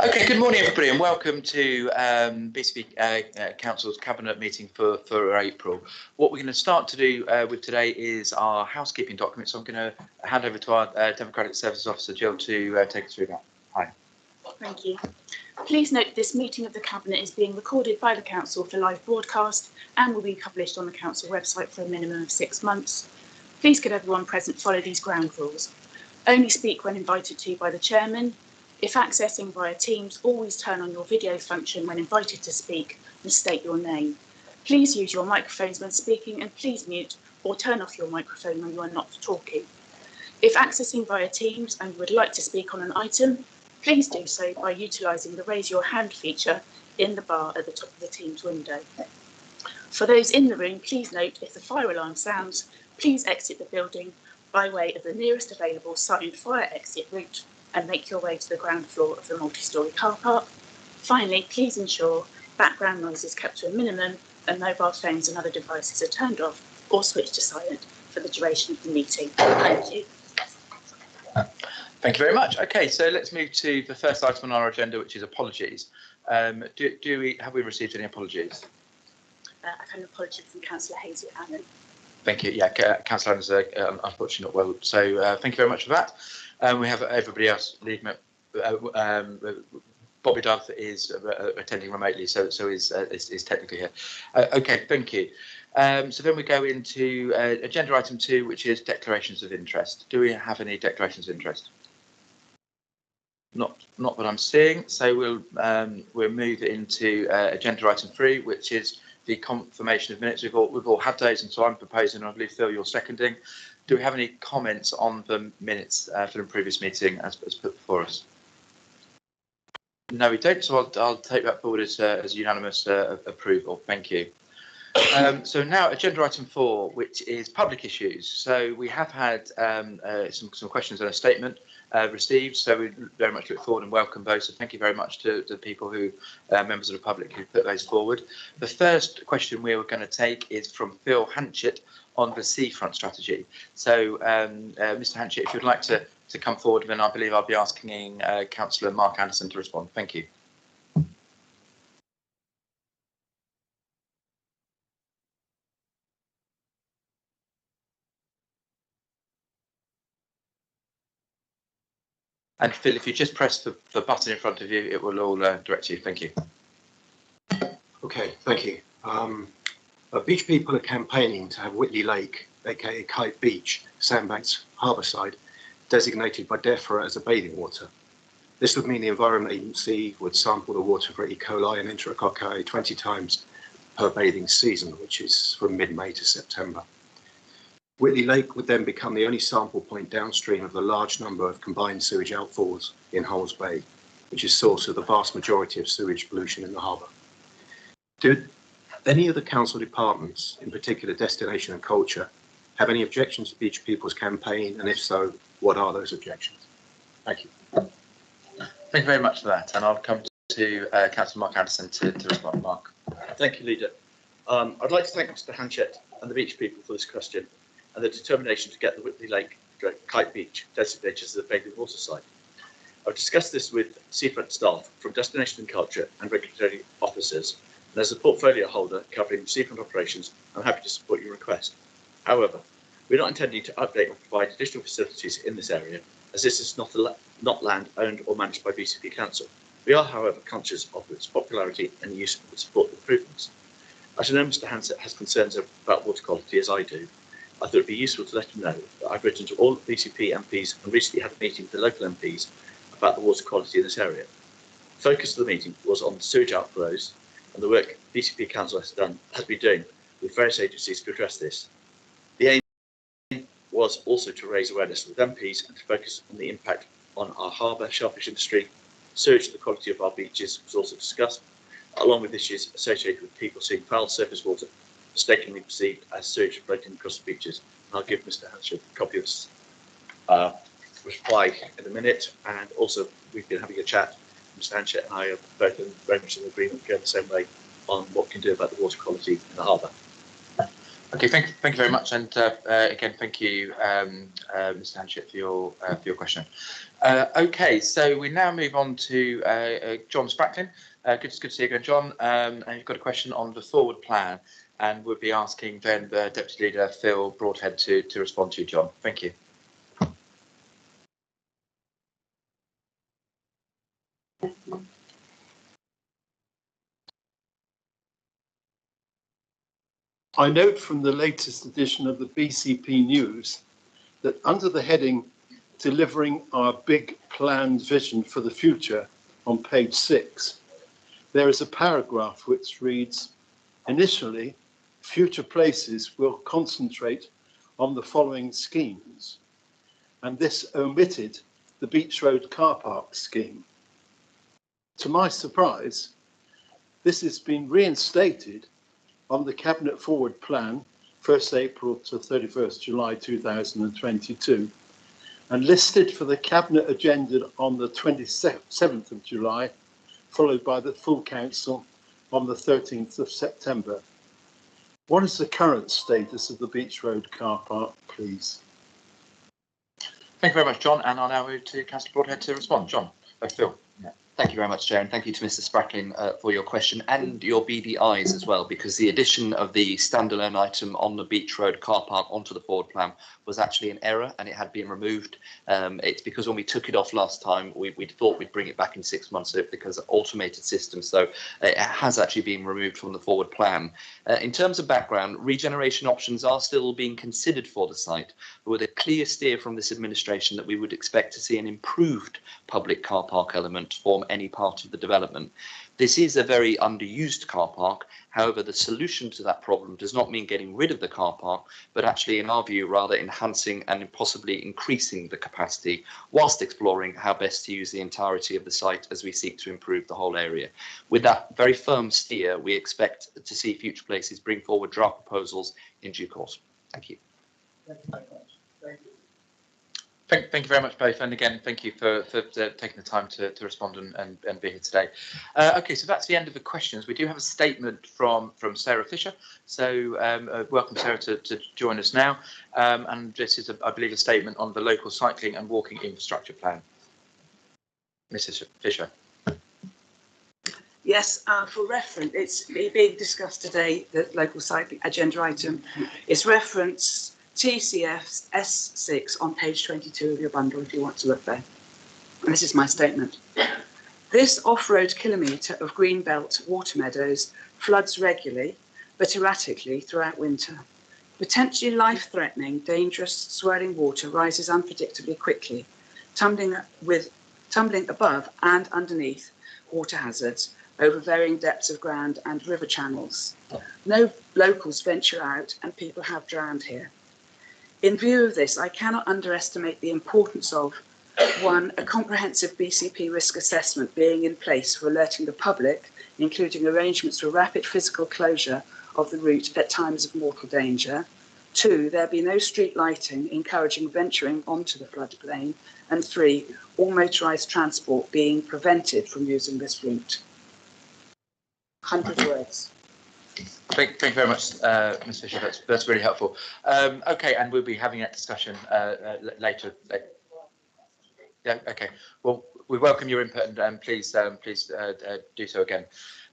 Okay, good morning everybody and welcome to BCP Council's Cabinet meeting for April. What we're going to start to do with today is our housekeeping document, so I'm going to hand over to our Democratic Services Officer Jill to take us through that. Hi. Thank you. Please note this meeting of the Cabinet is being recorded by the Council for live broadcast and will be published on the Council website for a minimum of 6 months. Please could everyone present follow these ground rules. Only speak when invited to by the Chairman. If accessing via Teams, always turn on your video function when invited to speak and state your name. Please use your microphones when speaking and please mute or turn off your microphone when you are not talking. If accessing via Teams and would like to speak on an item, please do so by utilising the raise your hand feature in the bar at the top of the Teams window. For those in the room, please note if the fire alarm sounds, please exit the building by way of the nearest available signed fire exit route and make your way to the ground floor of the multi-storey car park. Finally, please ensure background noise is kept to a minimum and mobile phones and other devices are turned off or switched to silent for the duration of the meeting. Thank you. Thank you very much. Okay, so let's move to the first item on our agenda, which is apologies. Have we received any apologies? I've had an apology from Councillor Hazy Allen. Thank you. Yeah, Councillor Allen's unfortunately not well, so thank you very much for that. We have everybody else leaving. Bobby Dove is attending remotely, so is technically here. Okay, thank you. So then we go into agenda item 2, which is declarations of interest. Do we have any declarations of interest? Not that I'm seeing. So we'll move into agenda item 3, which is the confirmation of minutes. We've all had those, and so I'm proposing, and I believe Phil, you're seconding. Do we have any comments on the minutes for the previous meeting as put before us? No, we don't. So I'll take that forward as unanimous approval. Thank you. So now agenda item 4, which is public issues. So we have had some questions and a statement received. So we very much look forward and welcome those. So thank you very much to the people who, members of the public, who put those forward. The first question we were going to take is from Phil Hanchett on the seafront strategy. So Mr. Hanchett, if you'd like to come forward, then I believe I'll be asking Councillor Mark Anderson to respond. Thank you. And Phil, if you just press the button in front of you, it will all direct you. Thank you. Okay, thank you. Beach people are campaigning to have Whitley Lake, aka Kite Beach, Sandbanks Harbourside, designated by DEFRA as a bathing water. This would mean the Environment Agency would sample the water for E. coli and enterococci 20 times per bathing season, which is from mid-May to September. Whitley Lake would then become the only sample point downstream of the large number of combined sewage outfalls in Hulls Bay, which is source of the vast majority of sewage pollution in the harbour. Do any of the council departments, in particular Destination and Culture, have any objections to Beach People's campaign, and if so, what are those objections? Thank you. Thank you very much for that, and I'll come to Councillor Mark Anderson to respond. Mark. Thank you, Leader. I'd like to thank Mr. Hanchett and the Beach People for this question and the determination to get the Whitley Lake Kite Beach designated as a bathing water site. I've discussed this with seafront staff from Destination and Culture and regulatory officers, and as a portfolio holder covering seafront operations, I'm happy to support your request. However, we're not intending to update or provide additional facilities in this area, as this is not land owned or managed by BCP Council. We are, however, conscious of its popularity and use of support improvements. As I know Mr. Hanchett has concerns about water quality, as I do, I thought it would be useful to let him know that I've written to all BCP MPs and recently had a meeting with the local MPs about the water quality in this area. The focus of the meeting was on sewage outflows and the work BCP Council has been doing with various agencies to address this. The aim was also to raise awareness with MPs and to focus on the impact on our harbour, shellfish industry. Sewage, the quality of our beaches was also discussed, along with issues associated with people seeing foul surface water mistakenly perceived as sewage floating across the beaches. And I'll give Mr. Hanchett a copy of this reply in a minute. And also, we've been having a chat. Mr. Hanchett and I are both very much in agreement, going the same way on what we can do about the water quality in the harbour. Okay, thank you very much, and again, thank you, Mr. Hanchett, for your question. Okay, so we now move on to John Sprackling. Good to see you again, John. And you've got a question on the forward plan, and we'll be asking then the Deputy Leader, Phil Broadhead, to respond to you, John. Thank you. I note from the latest edition of the BCP News that under the heading Delivering Our Big Planned Vision for the Future on page 6, there is a paragraph which reads, initially, future places will concentrate on the following schemes, and this omitted the Beach Road car park scheme. To my surprise, this has been reinstated on the Cabinet Forward Plan, 1st April to 31st July 2022, and listed for the Cabinet agenda on the 27th of July, followed by the full Council on the 13th of September. What is the current status of the Beach Road car park, please? Thank you very much, John, and I'll now move to Councillor Broadhead to respond. John, Phil. Yeah. Thank you very much, Chair, and thank you to Mr. Sprackling for your question and your beady eyes as well, because the addition of the standalone item on the Beach Road car park onto the forward plan was actually an error, and it had been removed. It's because when we took it off last time, we thought we'd bring it back in 6 months because of automated systems, so it has actually been removed from the forward plan. In terms of background, regeneration options are still being considered for the site, but with a clear steer from this administration that we would expect to see an improved public car park element form any part of the development. This is a very underused car park. However, the solution to that problem does not mean getting rid of the car park, but actually, in our view, rather enhancing and possibly increasing the capacity whilst exploring how best to use the entirety of the site as we seek to improve the whole area. With that very firm steer, we expect to see Future Places bring forward draft proposals in due course. Thank you. Thank you very much. Thank you. Thank you very much, both, and again, thank you for taking the time to respond and be here today. Okay, so that's the end of the questions. We do have a statement from Sarah Fisher, so welcome, Sarah, to join us now. And this is, I believe, a statement on the local cycling and walking infrastructure plan. Mrs. Fisher. Yes, for reference, it's being discussed today, the local cycling agenda item. It's reference TCF S6 on page 22 of your bundle, if you want to look there. And this is my statement. This off-road kilometre of greenbelt water meadows floods regularly, but erratically throughout winter. Potentially life-threatening, dangerous, swirling water rises unpredictably quickly, tumbling above and underneath water hazards over varying depths of ground and river channels. No locals venture out, and people have drowned here. In view of this, I cannot underestimate the importance of, one, a comprehensive BCP risk assessment being in place for alerting the public, including arrangements for rapid physical closure of the route at times of mortal danger. Two, there be no street lighting encouraging venturing onto the floodplain. And three, all motorised transport being prevented from using this route. 100 words. Thank you very much, Ms. Fisher. That's really helpful. Okay, and we'll be having that discussion later. Yeah. Okay. Well, we welcome your input, and please do so again.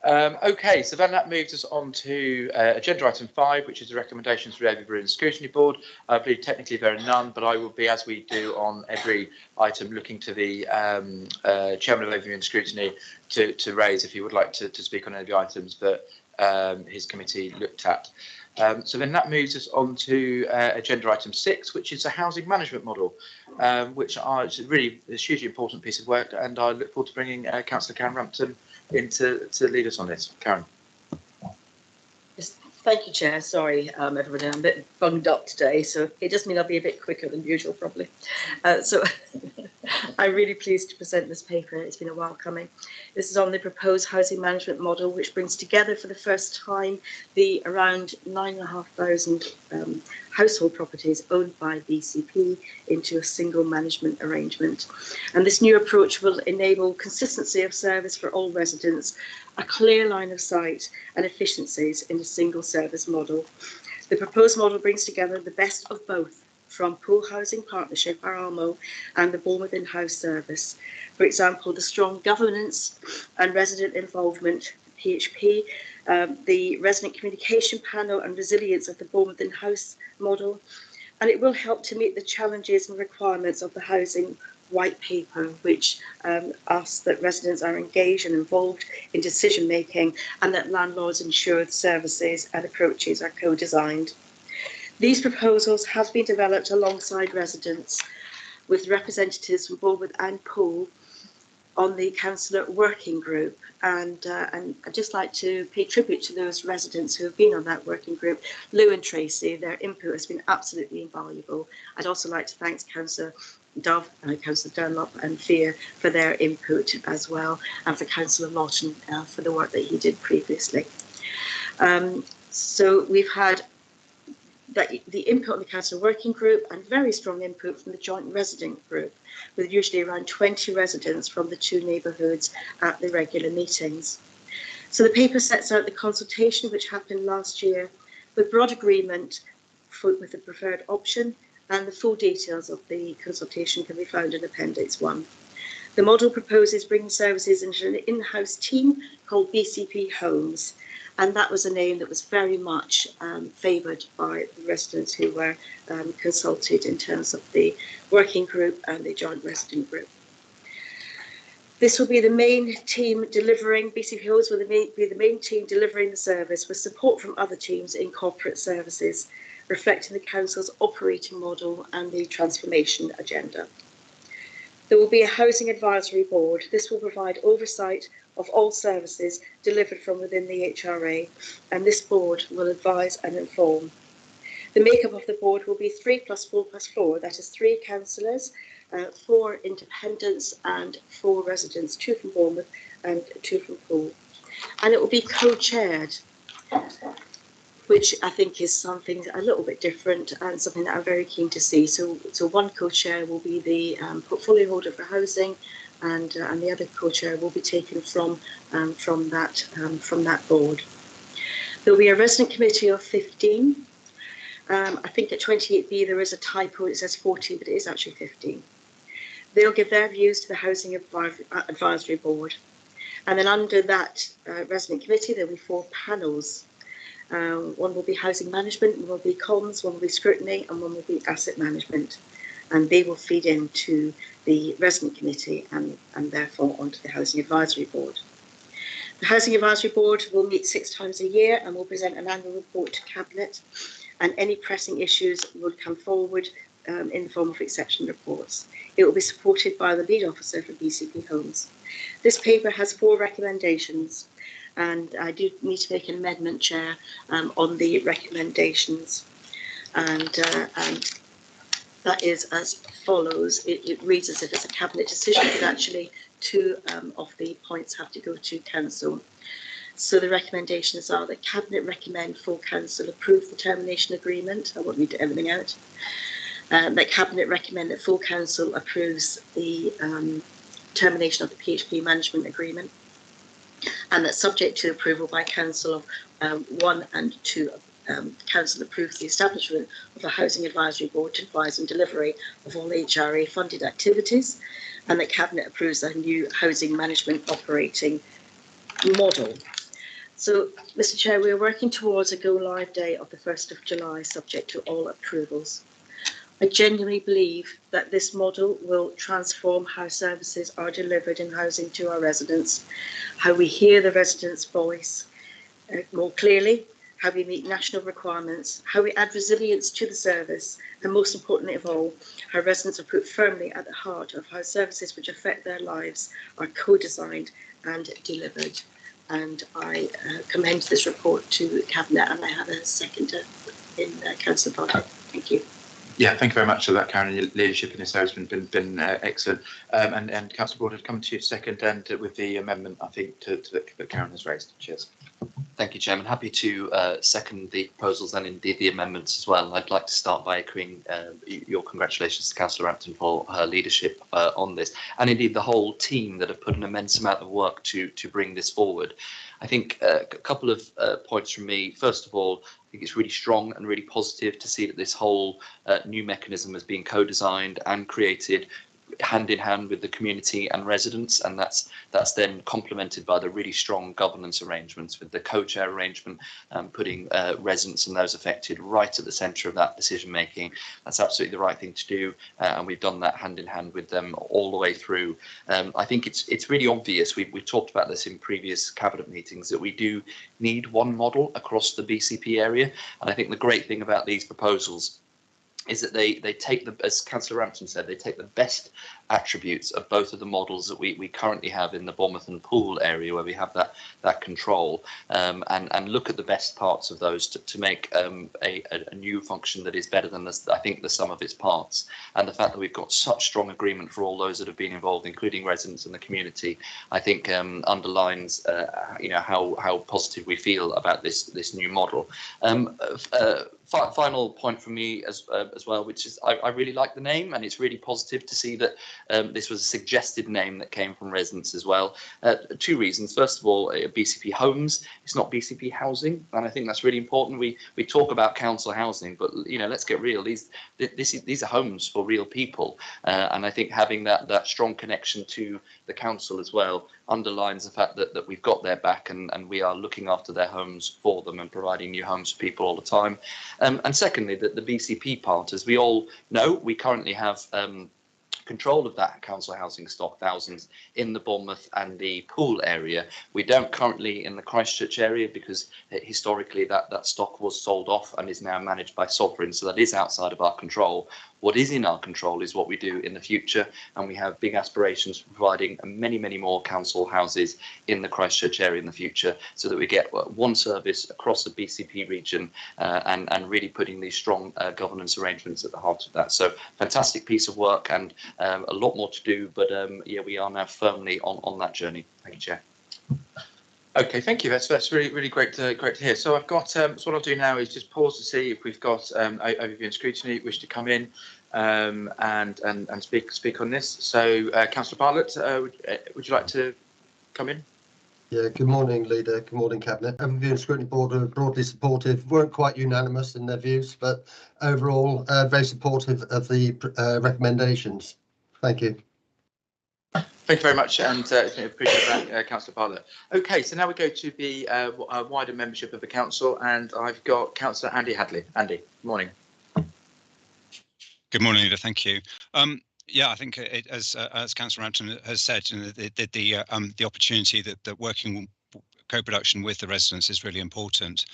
Okay, so then that moves us on to agenda item 5, which is the recommendations for the Overview and Scrutiny Board. I believe technically there are none, but I will be, as we do on every item, looking to the Chairman of Overview and Scrutiny to raise if he would like to speak on any of the items that his committee looked at. So then that moves us on to agenda item 6, which is a housing management model, which is really a hugely important piece of work, and I look forward to bringing Councillor Karen Rampton in to lead us on this. Karen. Yes, thank you, Chair. Sorry, everybody, I'm a bit bunged up today, so it does mean I'll be a bit quicker than usual, probably. I'm really pleased to present this paper. It's been a while coming. This is on the proposed housing management model, which brings together for the first time the around 9,500 household properties owned by BCP into a single management arrangement. And this new approach will enable consistency of service for all residents, a clear line of sight and efficiencies in a single service model. The proposed model brings together the best of both from Pool Housing Partnership, RRMO, and the Bournemouth in-house service. For example, the strong governance and resident involvement, PHP, the resident communication panel and resilience of the Bournemouth in-house model, and it will help to meet the challenges and requirements of the housing white paper, which asks that residents are engaged and involved in decision making and that landlords ensure the services and approaches are co-designed. These proposals have been developed alongside residents with representatives from Bournemouth and Poole on the councillor working group, and I'd just like to pay tribute to those residents who have been on that working group. Lou and Tracy, their input has been absolutely invaluable. I'd also like to thank Councillor Dove, Councillor Dunlop and Fear for their input as well, and for Councillor Lawton for the work that he did previously. So we've had the input on the council working group and very strong input from the joint resident group, with usually around 20 residents from the two neighbourhoods at the regular meetings. So the paper sets out the consultation which happened last year with broad agreement with the preferred option, and the full details of the consultation can be found in Appendix 1. The model proposes bringing services into an in-house team called BCP Homes, and that was a name that was very much favoured by the residents who were consulted in terms of the working group and the joint resident group. This will be the main team delivering, BCP Homes will be the main team delivering the service with support from other teams in corporate services, reflecting the council's operating model and the transformation agenda. There will be a housing advisory board. This will provide oversight of all services delivered from within the HRA, and this board will advise and inform. The makeup of the board will be 3 + 4 + 4, that is 3 councillors, 4 independents and 4 residents, 2 from Bournemouth and 2 from Poole. And it will be co-chaired, which I think is something a little bit different and something that I'm very keen to see. So one co-chair will be the portfolio holder for housing, and the other co-chair will be taken from that board. There will be a resident committee of 15. I think at 28B there is a typo, it says 14, but it is actually 15. They'll give their views to the Housing Advisory Board. And then under that resident committee there will be 4 panels. One will be housing management, one will be comms, one will be scrutiny, and one will be asset management. And they will feed into the resident committee and therefore onto the Housing Advisory Board. The Housing Advisory Board will meet 6 times a year and will present an annual report to Cabinet, and any pressing issues will come forward in the form of exception reports. It will be supported by the lead officer for BCP Homes. This paper has 4 recommendations, and I do need to make an amendment, Chair, on the recommendations, and that is as follows. It reads as if it's a Cabinet decision, but actually 2 of the points have to go to Council. So the recommendations are that Cabinet recommend full Council approve the termination agreement. I won't read everything out. That Cabinet recommend that full Council approves the termination of the PHP management agreement, and that subject to approval by Council of 1 and 2, Council approves the establishment of a Housing Advisory Board to advise and delivery of all HRA funded activities, and that Cabinet approves a new housing management operating model. So, Mr Chair, we are working towards a go-live date of the 1st of July, subject to all approvals. I genuinely believe that this model will transform how services are delivered in housing to our residents, how we hear the residents' voice more clearly, how we meet national requirements, how we add resilience to the service, and most importantly of all, how residents are put firmly at the heart of how services which affect their lives are co-designed and delivered. And I commend this report to Cabinet, and I have a seconder in Councillor Bartlett. Thank you. Yeah, thank you very much for that, Karen. Your leadership in this area has been excellent. And Councillor Broad, I'd come to you second, and with the amendment, I think, that Karen has raised. Cheers. Thank you, Chairman. Happy to second the proposals and indeed the amendments as well. I'd like to start by echoing your congratulations to Councillor Rampton for her leadership on this, and indeed the whole team that have put an immense amount of work to bring this forward. I think a couple of points from me. First of all, I think it's really strong and really positive to see that this whole new mechanism has been co-designed and created hand in hand with the community and residents, and that's then complemented by the really strong governance arrangements with the co-chair arrangement, putting residents and those affected right at the centre of that decision making. That's absolutely the right thing to do, and we've done that hand in hand with them all the way through. I think it's really obvious. We've talked about this in previous cabinet meetings that we do need one model across the BCP area, and I think the great thing about these proposals is that they take the, as Councillor Rampton said, they take the best attributes of both of the models that we currently have in the Bournemouth and Poole area, where we have that control, and look at the best parts of those to make a new function that is better than I think the sum of its parts. And the fact that we've got such strong agreement for all those that have been involved, including residents and the community, I think underlines how positive we feel about this new model. Final point from me as well, which is I really like the name, and it's really positive to see that this was a suggested name that came from residents as well. Two reasons. First of all, BCP Homes, it's not BCP Housing, and I think that's really important. We talk about council housing, but let's get real. These are homes for real people, and I think having that strong connection to the council as well underlines the fact that we've got their back, and we are looking after their homes for them and providing new homes for people all the time. And secondly, the BCP part, as we all know, we currently have control of that council housing stock, thousands in the Bournemouth and the Poole area. We don't currently in the Christchurch area, because historically that stock was sold off and is now managed by Sovereign, so that is outside of our control. What is in our control is what we do in the future, and we have big aspirations for providing many, many more council houses in the Christchurch area in the future, so that we get one service across the BCP region, and really putting these strong governance arrangements at the heart of that. So fantastic piece of work, and a lot more to do, but yeah, we are now firmly on that journey. Thank you, Chair. Okay, thank you. That's really great to hear. So I've got so what I'll do now is just pause to see if we've got overview and scrutiny wish to come in and speak on this. So Councillor Bartlett, would you like to come in? Yeah, good morning, Leader. Good morning, Cabinet. Overview and Scrutiny Board are broadly supportive, weren't quite unanimous in their views, but overall very supportive of the recommendations. Thank you. Thank you very much, and appreciate that, Councillor Bartlett. Okay, so now we go to the wider membership of the council, and I've got Councillor Andy Hadley. Andy, good morning. Good morning, Leader. Thank you. Yeah, I think as Councillor Rampton has said, the opportunity that working co-production with the residents is really important.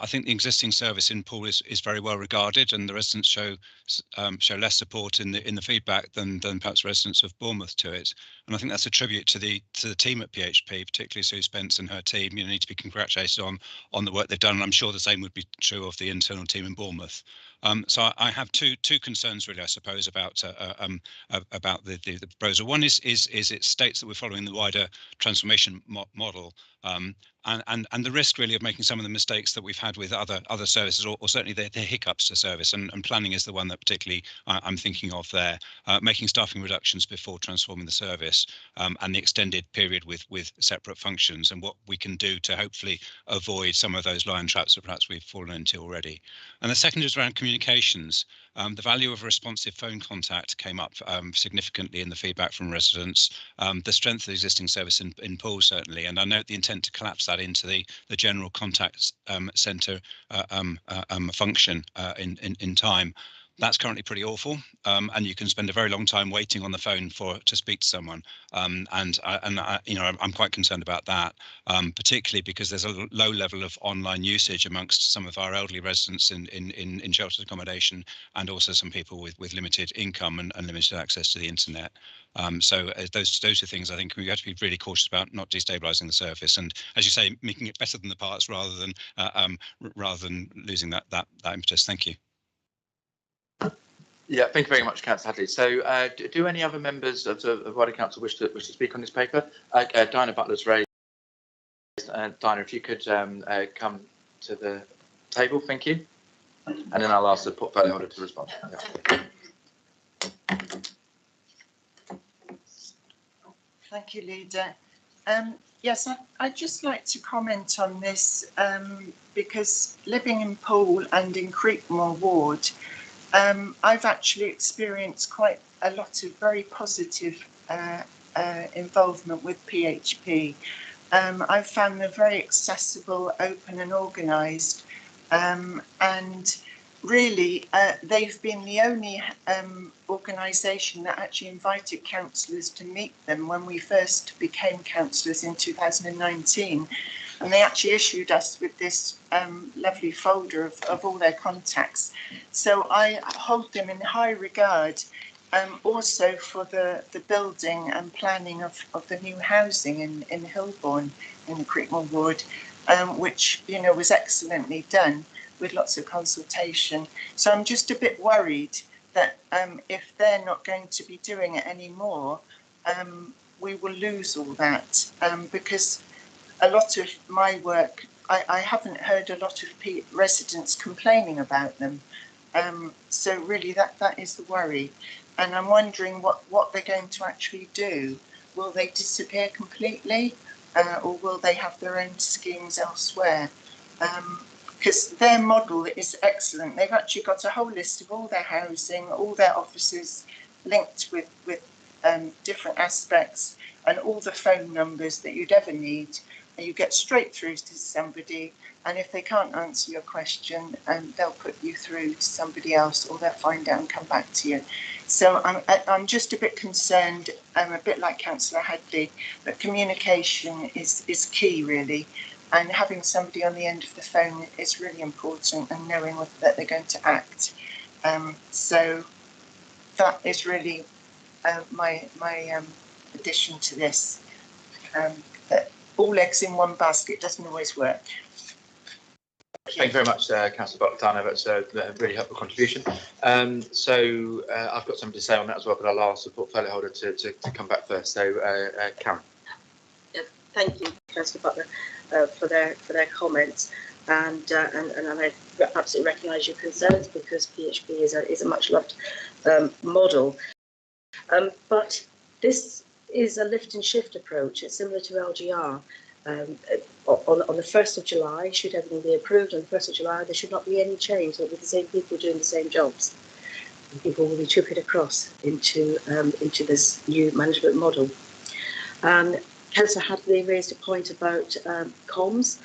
I think the existing service in Poole is very well regarded, and the residents show less support in the feedback than perhaps residents of Bournemouth to it. And I think that's a tribute to the team at PHP, particularly Sue Spence and her team. Need to be congratulated on the work they've done, and I'm sure the same would be true of the internal team in Bournemouth. So I have two concerns really, I suppose, about the proposal. One is it states that we're following the wider transformation model, and the risk really of making some of the mistakes that we've had with other services, or certainly the hiccups to service, and planning is the one that particularly I'm thinking of there, making staffing reductions before transforming the service, and the extended period with separate functions, and what we can do to hopefully avoid some of those lion traps that perhaps we've fallen into already. And the second is around communications. The value of a responsive phone contact came up significantly in the feedback from residents. The strength of the existing service in Poole certainly, and I note the intent to collapse that into the general contact centre function in time. That's currently pretty awful, and you can spend a very long time waiting on the phone to speak to someone, and I'm quite concerned about that, particularly because there's a low level of online usage amongst some of our elderly residents in sheltered accommodation, and also some people with limited income and limited access to the internet. So those are things I think we have to be really cautious about, not destabilising the service, and as you say, making it better than the parts rather than losing that impetus. Thank you. Yeah, thank you very much, Councillor Hadley. So, do any other members of the wider council wish to speak on this paper? Diana Butler's raised. Diana, if you could come to the table, thank you, and then I'll ask the portfolio holder to respond. Yeah. Thank you, Leader. Yes, I'd just like to comment on this because living in Poole and in Creekmore Ward, I've actually experienced quite a lot of very positive involvement with PHP. I've found them very accessible, open and organised, and really they've been the only organisation that actually invited councillors to meet them when we first became councillors in 2019. And they actually issued us with this lovely folder of all their contacts. So I hold them in high regard, also for the building and planning of the new housing in Hilborn, in the Creekmore Ward, which, you know, was excellently done with lots of consultation. So I'm just a bit worried that if they're not going to be doing it anymore, we will lose all that, because a lot of my work, I haven't heard a lot of residents complaining about them. So really that is the worry. And I'm wondering what they're going to actually do. Will they disappear completely, or will they have their own schemes elsewhere? Because their model is excellent. They've actually got a whole list of all their housing, all their offices linked with different aspects, and all the phone numbers that you'd ever need. And you get straight through to somebody, and if they can't answer your question, they'll put you through to somebody else, or they'll find out and come back to you. So I'm just a bit concerned. I'm a bit like Councillor Hadley, that communication is key, really, and having somebody on the end of the phone is really important, and knowing that they're going to act. So that is really my addition to this. That all eggs in one basket doesn't always work. Thank you very much, Councillor Butler. That's a really helpful contribution. So I've got something to say on that as well, but I'll ask the portfolio holder to come back first. So, Karen. Thank you, Councillor Butler, for their comments, and I absolutely recognise your concerns, because PHP is a much loved model, but this is a lift and shift approach. It's similar to LGR. On the 1st of July, should everything be approved on the 1st of July, there should not be any change. There'll be the same people doing the same jobs. And people will be trickled across into this new management model. Councillor Hadley raised a point about comms.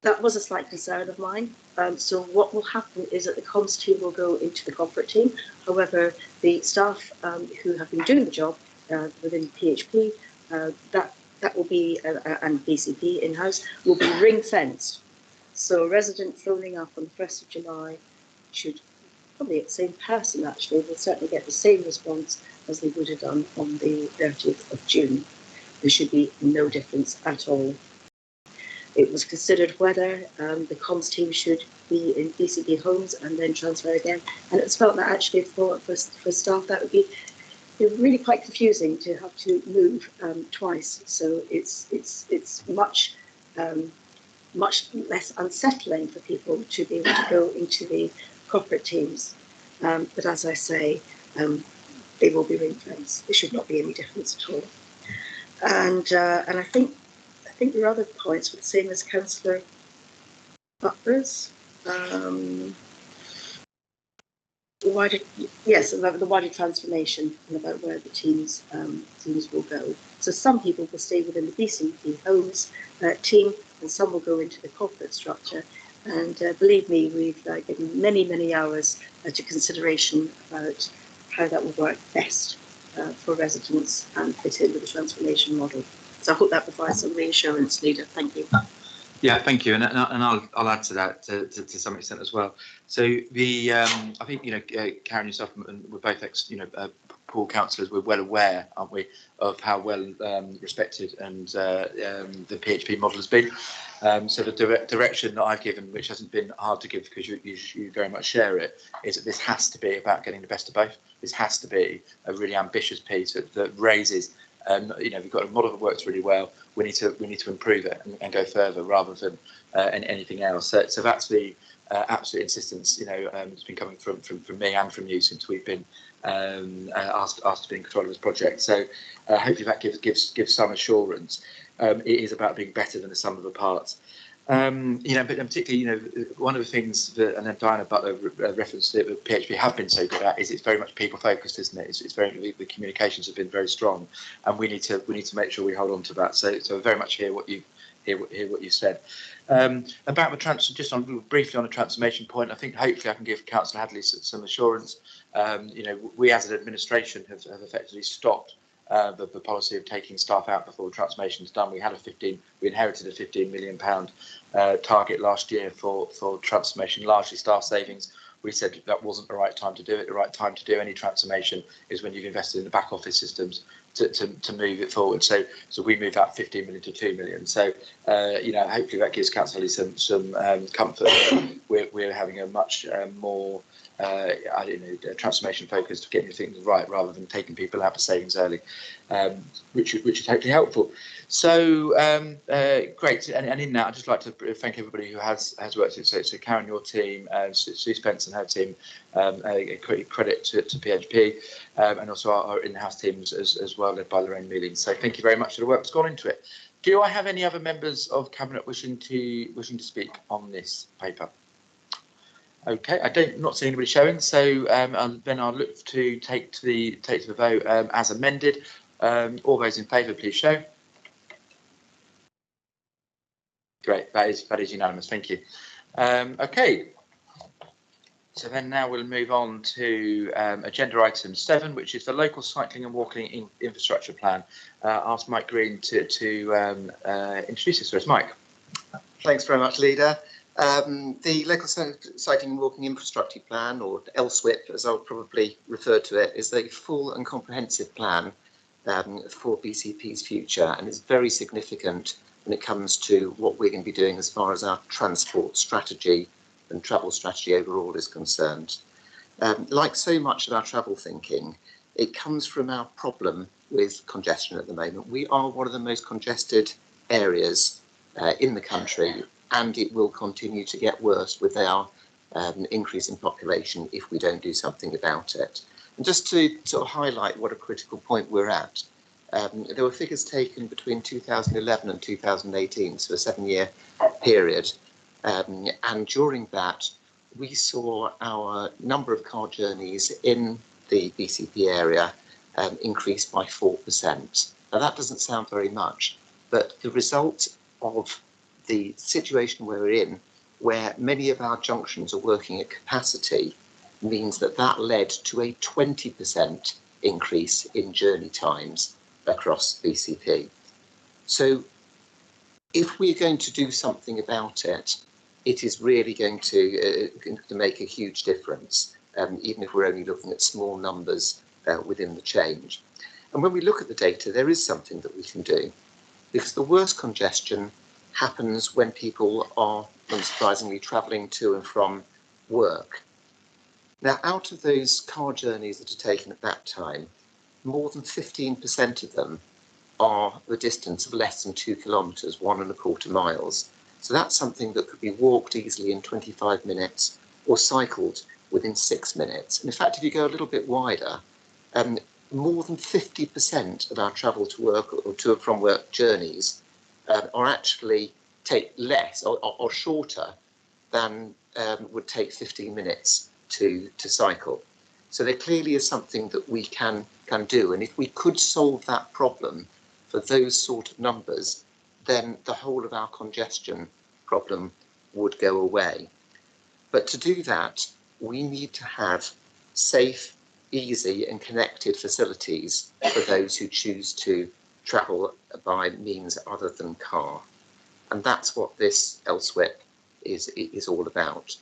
That was a slight concern of mine. So what will happen is that the comms team will go into the corporate team. However, the staff who have been doing the job within PHP, that will be, and BCP in-house, will be ring-fenced. So a resident phoning up on the 1st of July should, probably the same person actually, will certainly get the same response as they would have done on the 30th of June. There should be no difference at all. It was considered whether the comms team should be in BCP homes and then transfer again, and it was felt that actually for staff that would be really quite confusing to have to move twice. So it's much less unsettling for people to be able to go into the corporate teams. But as I say, they will be ring-fenced. There should not be any difference at all. And I think your other points were the same as Councillor Butler's. The wider transformation, and about where the teams will go. So some people will stay within the BCP homes team, and some will go into the corporate structure. And believe me, we've given many hours to consideration about how that will work best for residents and fit in with the transformation model. So I hope that provides some reassurance, Leader. Thank you. Yeah, thank you, and I'll add to that to some extent as well. So I think Karen, yourself, and we're both pool councillors. We're well aware, aren't we, of how well respected and the PHP model has been. So the direction that I've given, which hasn't been hard to give because you very much share it, is that this has to be about getting the best of both. This has to be a really ambitious piece that raises. We've got a model that works really well. We need to improve it and go further rather than anything else. So that's the absolute insistence. It's been coming from me and from you since we've been asked to be in control of this project. So hopefully that gives some assurance. It is about being better than the sum of the parts. But particularly, one of the things that, and then Diana Butler referenced that PHP have been so good at, is it's very much people focused, isn't it? It's very, the communications have been very strong, and we need to make sure we hold on to that. So I very much hear what you said about the just briefly on a transformation point. I think hopefully I can give Councillor Hadley some assurance. We as an administration have effectively stopped the policy of taking staff out before the transformation is done. We inherited a £15 million target last year for transformation, largely staff savings. We said that wasn't the right time to do it. The right time to do any transformation is when you've invested in the back office systems to move it forward. So we moved that 15 million to 2 million. So hopefully that gives Council some comfort that we're having a much more transformation focused, getting things right rather than taking people out for savings early, which is hopefully helpful. So great, and in that I'd just like to thank everybody who has worked it. So Karen, your team, Sue Spence and her team, credit to PHP, and also our in-house teams as well, led by Lorraine Mealing. So thank you very much for the work that's gone into it. Do I have any other members of Cabinet wishing to speak on this paper? Okay, not seeing anybody showing, so then I'll look to take to the vote as amended. All those in favour, please show. Great, that is unanimous. Thank you. Okay, so then now we'll move on to agenda item 7, which is the local cycling and walking infrastructure plan. Ask Mike Green to introduce us to us. Mike. Thanks very much, Leader. The Local Cycling and Walking Infrastructure Plan, or LSWIP as I'll probably refer to it, is a full and comprehensive plan for BCP's future, and is very significant when it comes to what we're going to be doing as far as our transport strategy and travel strategy overall is concerned. Like so much of our travel thinking, it comes from our problem with congestion at the moment. We are one of the most congested areas in the country, and it will continue to get worse with our increase in population if we don't do something about it. And just to sort of highlight what a critical point we're at, there were figures taken between 2011 and 2018, so a 7-year period, and during that we saw our number of car journeys in the BCP area increase by 4%. Now that doesn't sound very much, but the result of the situation we're in, where many of our junctions are working at capacity, means that led to a 20% increase in journey times across BCP. So if we're going to do something about it, it is really going to make a huge difference, even if we're only looking at small numbers within the change. And when we look at the data, there is something that we can do, because the worst congestion happens when people are, unsurprisingly, travelling to and from work. Now, out of those car journeys that are taken at that time, more than 15% of them are the distance of less than 2 kilometres, 1.25 miles. So that's something that could be walked easily in 25 minutes or cycled within 6 minutes. And in fact, if you go a little bit wider, more than 50% of our travel to work or to and from work journeys are actually take less or shorter than would take 15 minutes to cycle. So there clearly is something that we can do, and if we could solve that problem for those sort of numbers, then the whole of our congestion problem would go away. But to do that, we need to have safe, easy and connected facilities for those who choose to travel by means other than car. And that's what this LSWIP is all about.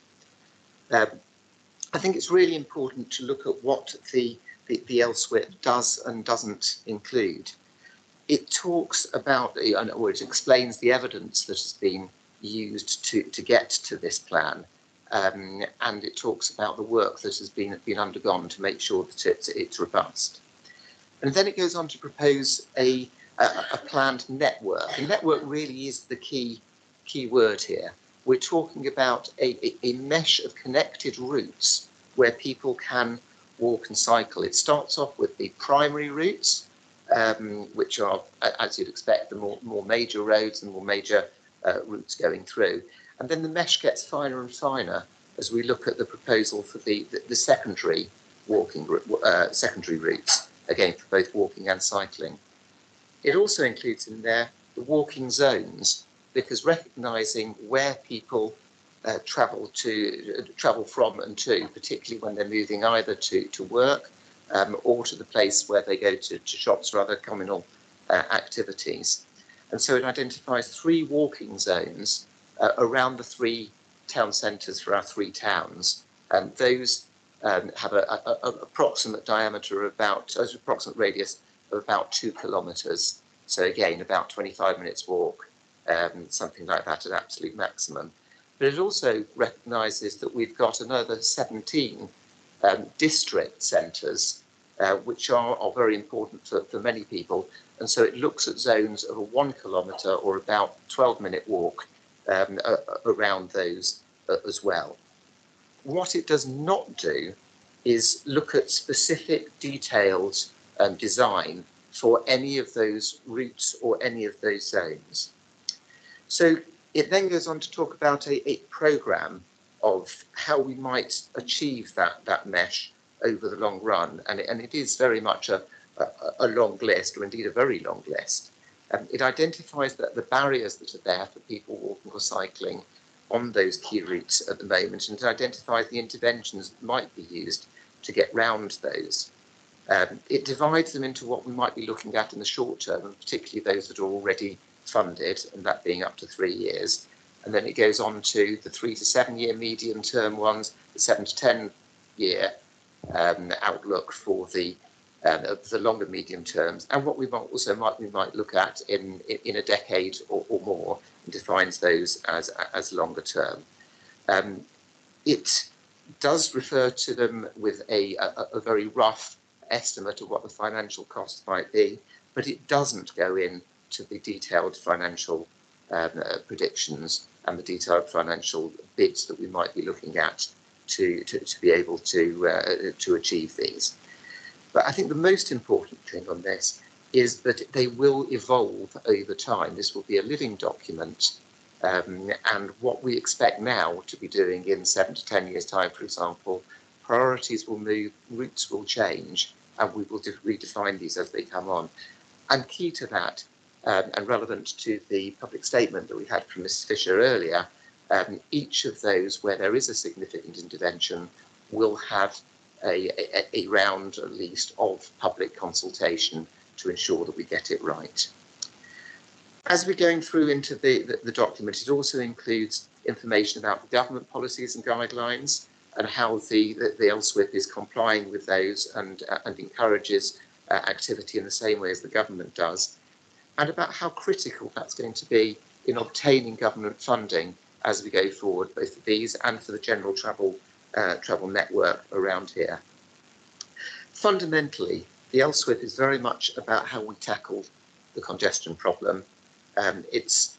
I think it's really important to look at what the LSWIP does and doesn't include. It talks about, or it explains the evidence that has been used to get to this plan, and it talks about the work that has been undergone to make sure that it's robust. And then it goes on to propose a planned network. And network really is the key word here. We're talking about a mesh of connected routes where people can walk and cycle. It starts off with the primary routes, which are, as you'd expect, the more major roads and more major routes going through. And then the mesh gets finer and finer as we look at the proposal for the secondary secondary routes, again for both walking and cycling. It also includes in there the walking zones, because recognising where people travel from and to, particularly when they're moving either to work or to the place where they go to shops or other communal activities. And so it identifies 3 walking zones around the 3 town centres for our 3 towns, and those have an approximate diameter of approximate radius of about 2 kilometres. So again, about 25 minutes walk, something like that at absolute maximum. But it also recognises that we've got another 17 district centres, which are very important for many people. And so it looks at zones of a 1 kilometre or about 12-minute walk around those as well. What it does not do is look at specific detailed design for any of those routes or any of those zones. So it then goes on to talk about a programme of how we might achieve that mesh over the long run, and it is very much a long list, or indeed a very long list. It identifies that the barriers that are there for people walking or cycling on those key routes at the moment, and it identifies the interventions that might be used to get round those. It divides them into what we might be looking at in the short term, and particularly those that are already funded, and that being up to 3 years. And then it goes on to the 3 to 7 year medium term ones, the 7 to 10 year outlook for the longer medium terms, and what we might look at in a decade or more, and defines those as longer term. It does refer to them with a very rough estimate of what the financial costs might be, but it doesn't go into the detailed financial predictions and the detailed financial bids that we might be looking at to be able to achieve these. But I think the most important thing on this is that they will evolve over time. This will be a living document, and what we expect now to be doing in 7 to 10 years' time, for example, priorities will move, routes will change, and we will redefine these as they come on. And key to that, and relevant to the public statement that we had from Ms. Fisher earlier, each of those where there is a significant intervention will have a round at least of public consultation to ensure that we get it right. As we're going through into the document, it also includes information about the government policies and guidelines and how the LSWIP is complying with those and encourages activity in the same way as the government does, and about how critical that's going to be in obtaining government funding as we go forward, both for these and for the general travel network around here. Fundamentally, the LSWIP is very much about how we tackle the congestion problem. It's,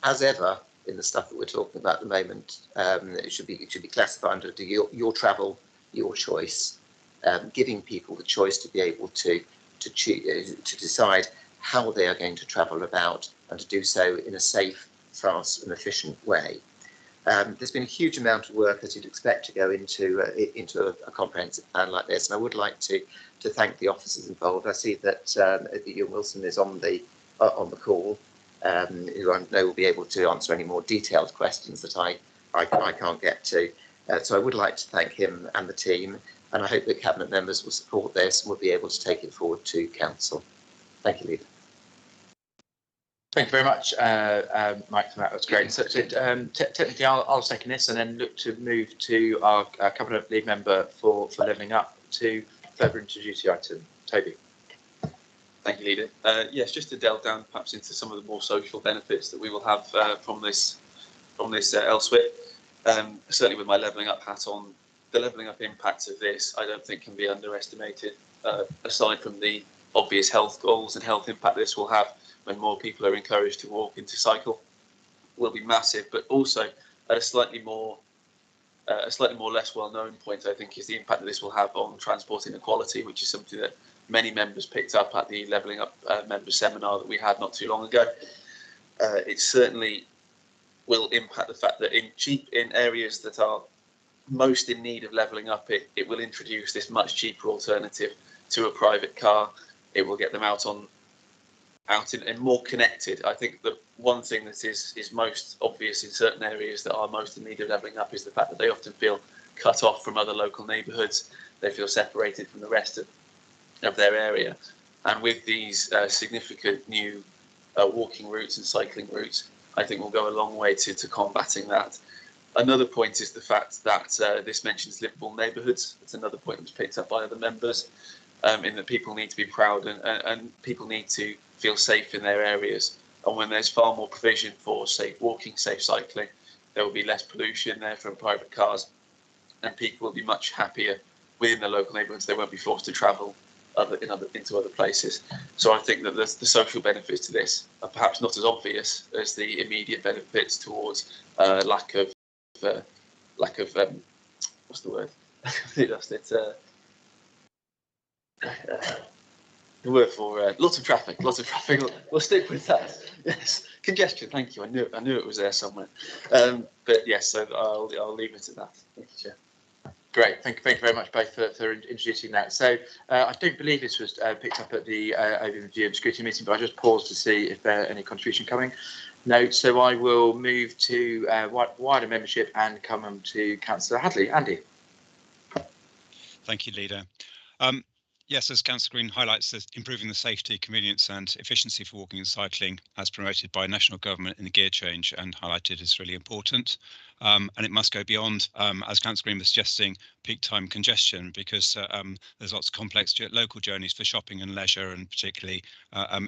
as ever, in the stuff that we're talking about at the moment, it should be classified under your travel, your choice, giving people the choice to be able to decide how they are going to travel about and to do so in a safe, fast and efficient way. There's been a huge amount of work, as you'd expect, to go into a comprehensive plan like this, and I would like to thank the officers involved. I see that Ian Wilson is on the call, who I know will be able to answer any more detailed questions that I can't get to. So I would like to thank him and the team, and I hope that Cabinet members will support this and will be able to take it forward to Council. Thank you, Leader. Thank you very much, Mike, for that. That's great. So technically, I'll second this and then look to move to our Cabinet Lead Member for Levelling Up to further introduce the item. Toby. Thank you, Leader. Yes, just to delve down perhaps into some of the more social benefits that we will have from this LSWIP. Certainly with my Levelling Up hat on, the Levelling Up impact of this, I don't think can be underestimated, aside from the obvious health goals and health impact this will have when more people are encouraged to walk into cycle, will be massive. But also at a slightly more less well-known point, I think, is the impact that this will have on transport inequality, which is something that many members picked up at the Levelling Up members seminar that we had not too long ago. It certainly will impact the fact that in areas that are most in need of levelling up, it will introduce this much cheaper alternative to a private car. It will get them out and more connected. I think the one thing that is most obvious in certain areas that are most in need of levelling up is the fact that they often feel cut off from other local neighbourhoods. They feel separated from the rest of their area. And with these significant new walking routes and cycling routes, I think will go a long way to combating that. Another point is the fact that this mentions livable neighbourhoods. It's another point that was picked up by other members, in that people need to be proud and people need to feel safe in their areas. And when there's far more provision for safe walking, safe cycling, there will be less pollution there from private cars, and people will be much happier within the local neighbourhoods. They won't be forced to travel into other places. So I think that the social benefits to this are perhaps not as obvious as the immediate benefits towards lack of what's the word? I lost it. The word for lots of traffic. We'll stick with that. Yes, congestion. Thank you. I knew it was there somewhere. But yes, so I'll leave it at that. Thank you, Chair. Great, thank you very much both for introducing that. So I don't believe this was picked up at the overview and scrutiny meeting, but I just paused to see if there are any contribution coming. No, so I will move to wider membership and come on to Councillor Hadley. Andy. Thank you, Leader. Yes, as Councillor Green highlights, that improving the safety, convenience and efficiency for walking and cycling as promoted by national government in the gear change and highlighted is really important. And it must go beyond, as Councillor Green was suggesting, peak time congestion, because there's lots of complex local journeys for shopping and leisure, and particularly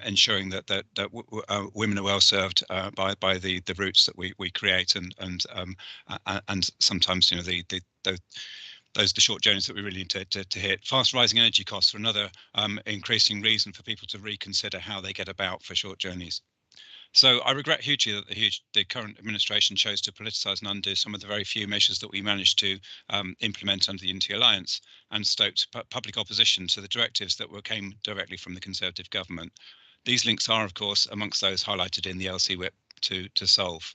ensuring that women are well served by the routes that we create, and sometimes, you know, those are the short journeys that we really need to hit. Fast rising energy costs are another increasing reason for people to reconsider how they get about for short journeys. So I regret hugely that the current administration chose to politicise and undo some of the very few measures that we managed to implement under the Unity Alliance, and stoked public opposition to the directives that came directly from the Conservative government. These links are, of course, amongst those highlighted in the LC Whip to solve.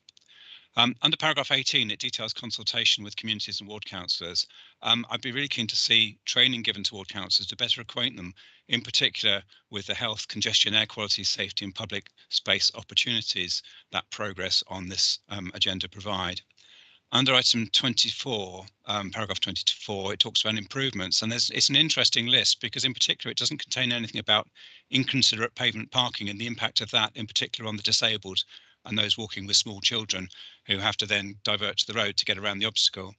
Under paragraph 18, it details consultation with communities and ward councillors. I'd be really keen to see training given to ward councillors to better acquaint them, in particular with the health, congestion, air quality, safety and public space opportunities that progress on this agenda provide. Under item 24, paragraph 24, it talks about improvements, and it's an interesting list because in particular it doesn't contain anything about inconsiderate pavement parking and the impact of that, in particular on the disabled and those walking with small children who have to then divert to the road to get around the obstacle.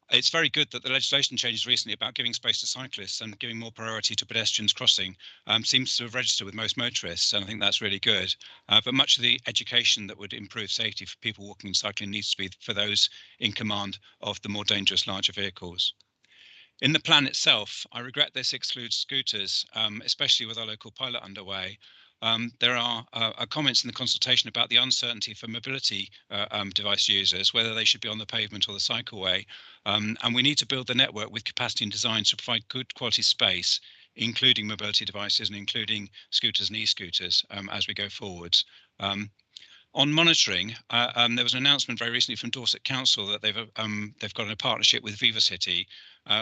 It's very good that the legislation changes recently about giving space to cyclists and giving more priority to pedestrians crossing seems to have registered with most motorists, and I think that's really good. But much of the education that would improve safety for people walking and cycling needs to be for those in command of the more dangerous larger vehicles. In the plan itself, I regret this excludes scooters, especially with our local pilot underway. There are comments in the consultation about the uncertainty for mobility device users, whether they should be on the pavement or the cycleway. And we need to build the network with capacity and design to provide good quality space, including mobility devices and including scooters and e-scooters as we go forwards. On monitoring, there was an announcement very recently from Dorset Council that they've got a partnership with Viva City,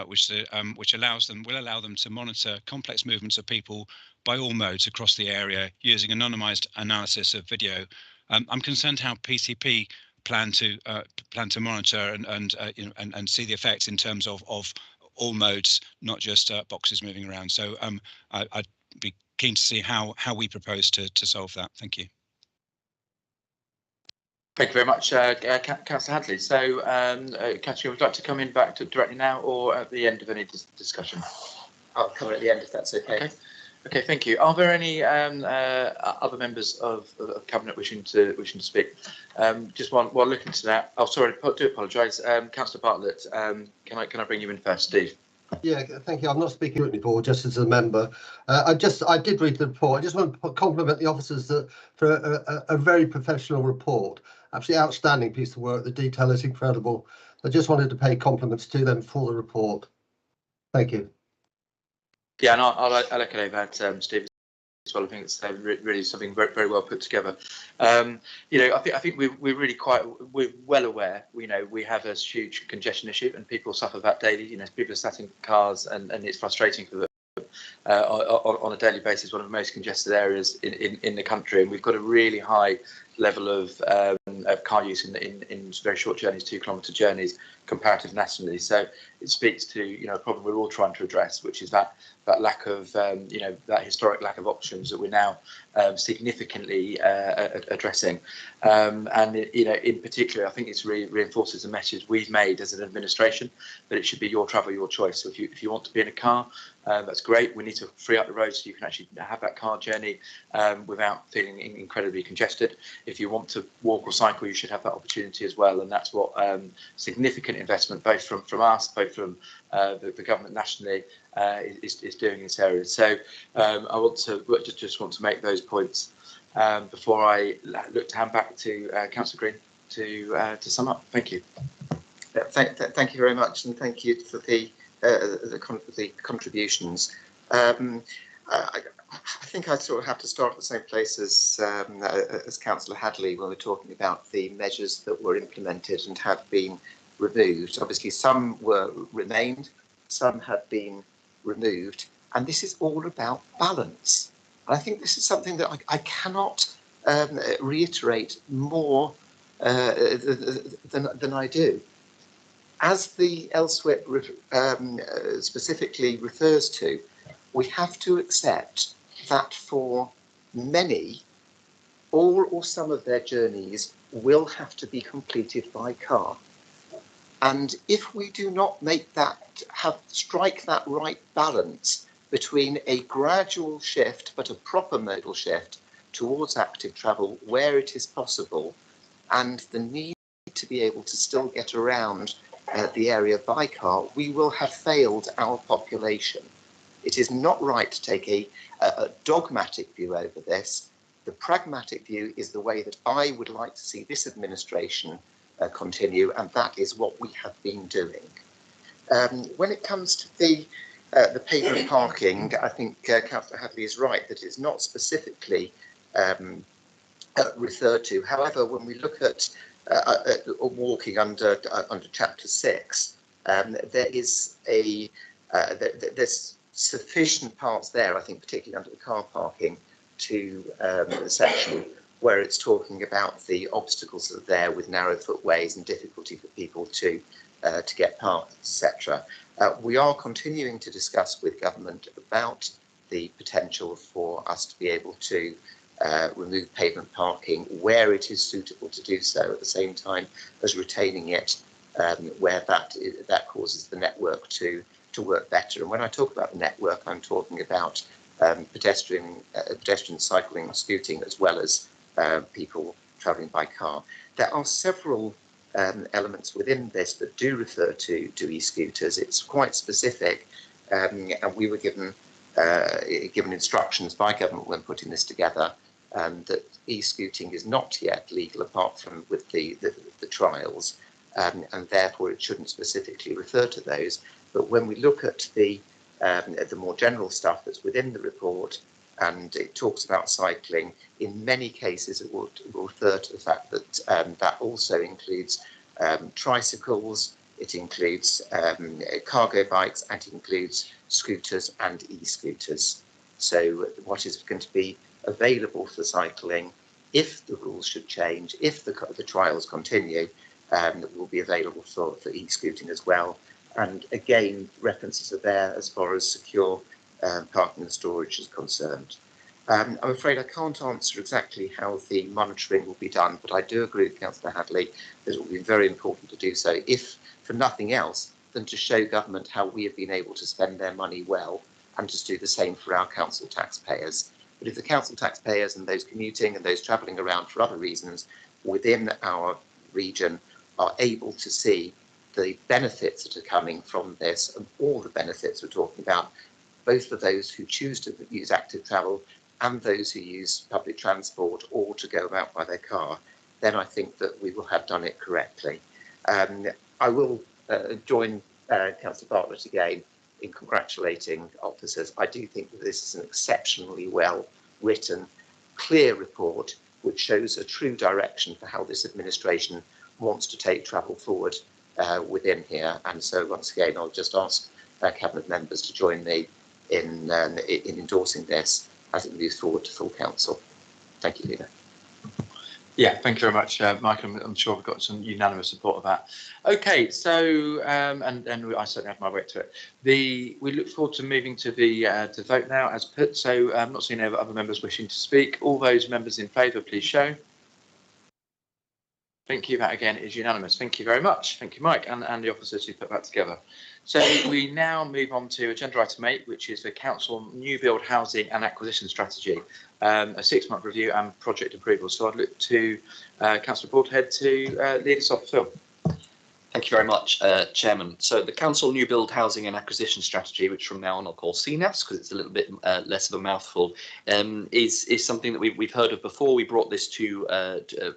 which will allow them to monitor complex movements of people by all modes across the area using anonymised analysis of video. I'm concerned how PCP plan to monitor and see the effects in terms of all modes, not just boxes moving around. So I'd be keen to see how we propose to solve that. Thank you. Thank you very much, Councillor Hadley. So, Councillor, would you like to come in back directly now or at the end of any discussion? I'll come at the end if that's okay. Okay. Okay, thank you. Are there any other members of Cabinet wishing to speak? Just while looking to that, oh, sorry, I do apologise. Councillor Bartlett, can I bring you in first, Steve? Yeah, thank you. I'm not speaking before, just as a member. I did read the report. I just want to compliment the officers for a very professional report. Absolutely outstanding piece of work. The detail is incredible. I just wanted to pay compliments to them for the report. Thank you. Yeah, and I'll echo that, Steve, as well. I think it's really something very, very well put together. You know, I think we're well aware. You know, we have a huge congestion issue, and people suffer that daily. You know, people are sat in cars, and it's frustrating for them. On a daily basis, one of the most congested areas in the country, and we've got a really high level of car use in very short journeys, 2 kilometre journeys, comparative nationally. So it speaks to, you know, a problem we're all trying to address, which is that lack of you know, that historic lack of options that we're now significantly addressing. And it, you know, in particular, I think it's reinforces the message we've made as an administration that it should be your travel, your choice. So if you want to be in a car, that's great. We need to free up the road so you can actually have that car journey without feeling incredibly congested. If you want to walk or cycle, you should have that opportunity as well. And that's what significant investment, both from us, both from the government nationally, is doing in this area. So I want to just want to make those points before I look to hand back to Councillor Green to sum up. Thank you. Thank you very much, and thank you for the contributions. I think I sort of have to start at the same place as Councillor Hadley when we're talking about the measures that were implemented and have been removed. Obviously, some remained, some have been removed, and this is all about balance. And I think this is something that I cannot reiterate more than I do. As the LSWIP specifically refers to, we have to accept that for many, all or some of their journeys will have to be completed by car. And if we do not make that, strike that right balance between a gradual shift, but a proper modal shift towards active travel where it is possible, and the need to be able to still get around the area by car, we will have failed our population. It is not right to take a dogmatic view over this. The pragmatic view is the way that I would like to see this administration continue, and that is what we have been doing. When it comes to the pavement parking, I think Councillor Hadley is right that it's not specifically referred to. However, when we look at walking under Chapter 6, there is there's sufficient parts there, I think, particularly under the car parking, to the section where it's talking about the obstacles that are there with narrow footways and difficulty for people to get parked, etc. We are continuing to discuss with government about the potential for us to be able to remove pavement parking where it is suitable to do so, at the same time as retaining it where that causes the network to work better. And when I talk about the network, I'm talking about pedestrian, cycling, scooting, as well as people travelling by car. There are several elements within this that do refer to e-scooters. It's quite specific, and we were given instructions by government when putting this together that e-scooting is not yet legal apart from with the trials, and therefore it shouldn't specifically refer to those. But when we look at the more general stuff that's within the report, and it talks about cycling, in many cases it will refer to the fact that that also includes tricycles, it includes cargo bikes, and it includes scooters and e-scooters. So what is going to be available for cycling, if the rules should change, if the trials continue, will be available for e-scooting as well. And again, references are there as far as secure parking and storage is concerned. I'm afraid I can't answer exactly how the monitoring will be done, but I do agree with Councillor Hadley that it will be very important to do so, if for nothing else than to show government how we have been able to spend their money well, and to do the same for our council taxpayers. But if the council taxpayers and those commuting and those travelling around for other reasons within our region are able to see the benefits that are coming from this, and all the benefits we're talking about, both for those who choose to use active travel and those who use public transport or to go about by their car, then I think that we will have done it correctly. I will join Councillor Bartlett again in congratulating officers. I do think that this is an exceptionally well written, clear report which shows a true direction for how this administration wants to take travel forward within here. And so once again, I'll just ask Cabinet members to join me in endorsing this as it moves forward to full council. Thank you, Leader. Yeah, thank you very much, Mike. I'm sure we've got some unanimous support of that. Okay, so and I certainly have my way to it. We look forward to moving to the to vote now as put. So I'm not seeing any other members wishing to speak. All those members in favour, please show. Thank you. That again is unanimous. Thank you very much. Thank you, Mike, and the officers who put that together. So we now move on to agenda item 8, which is the council new build housing and acquisition strategy, a 6-month review and project approval. So I'd look to Councillor Broadhead to lead us off, Phil. Thank you very much, Chairman. So the Council New Build Housing and Acquisition Strategy, which from now on I'll call CNAS because it's a little bit less of a mouthful, is something that we've heard of before. We brought this to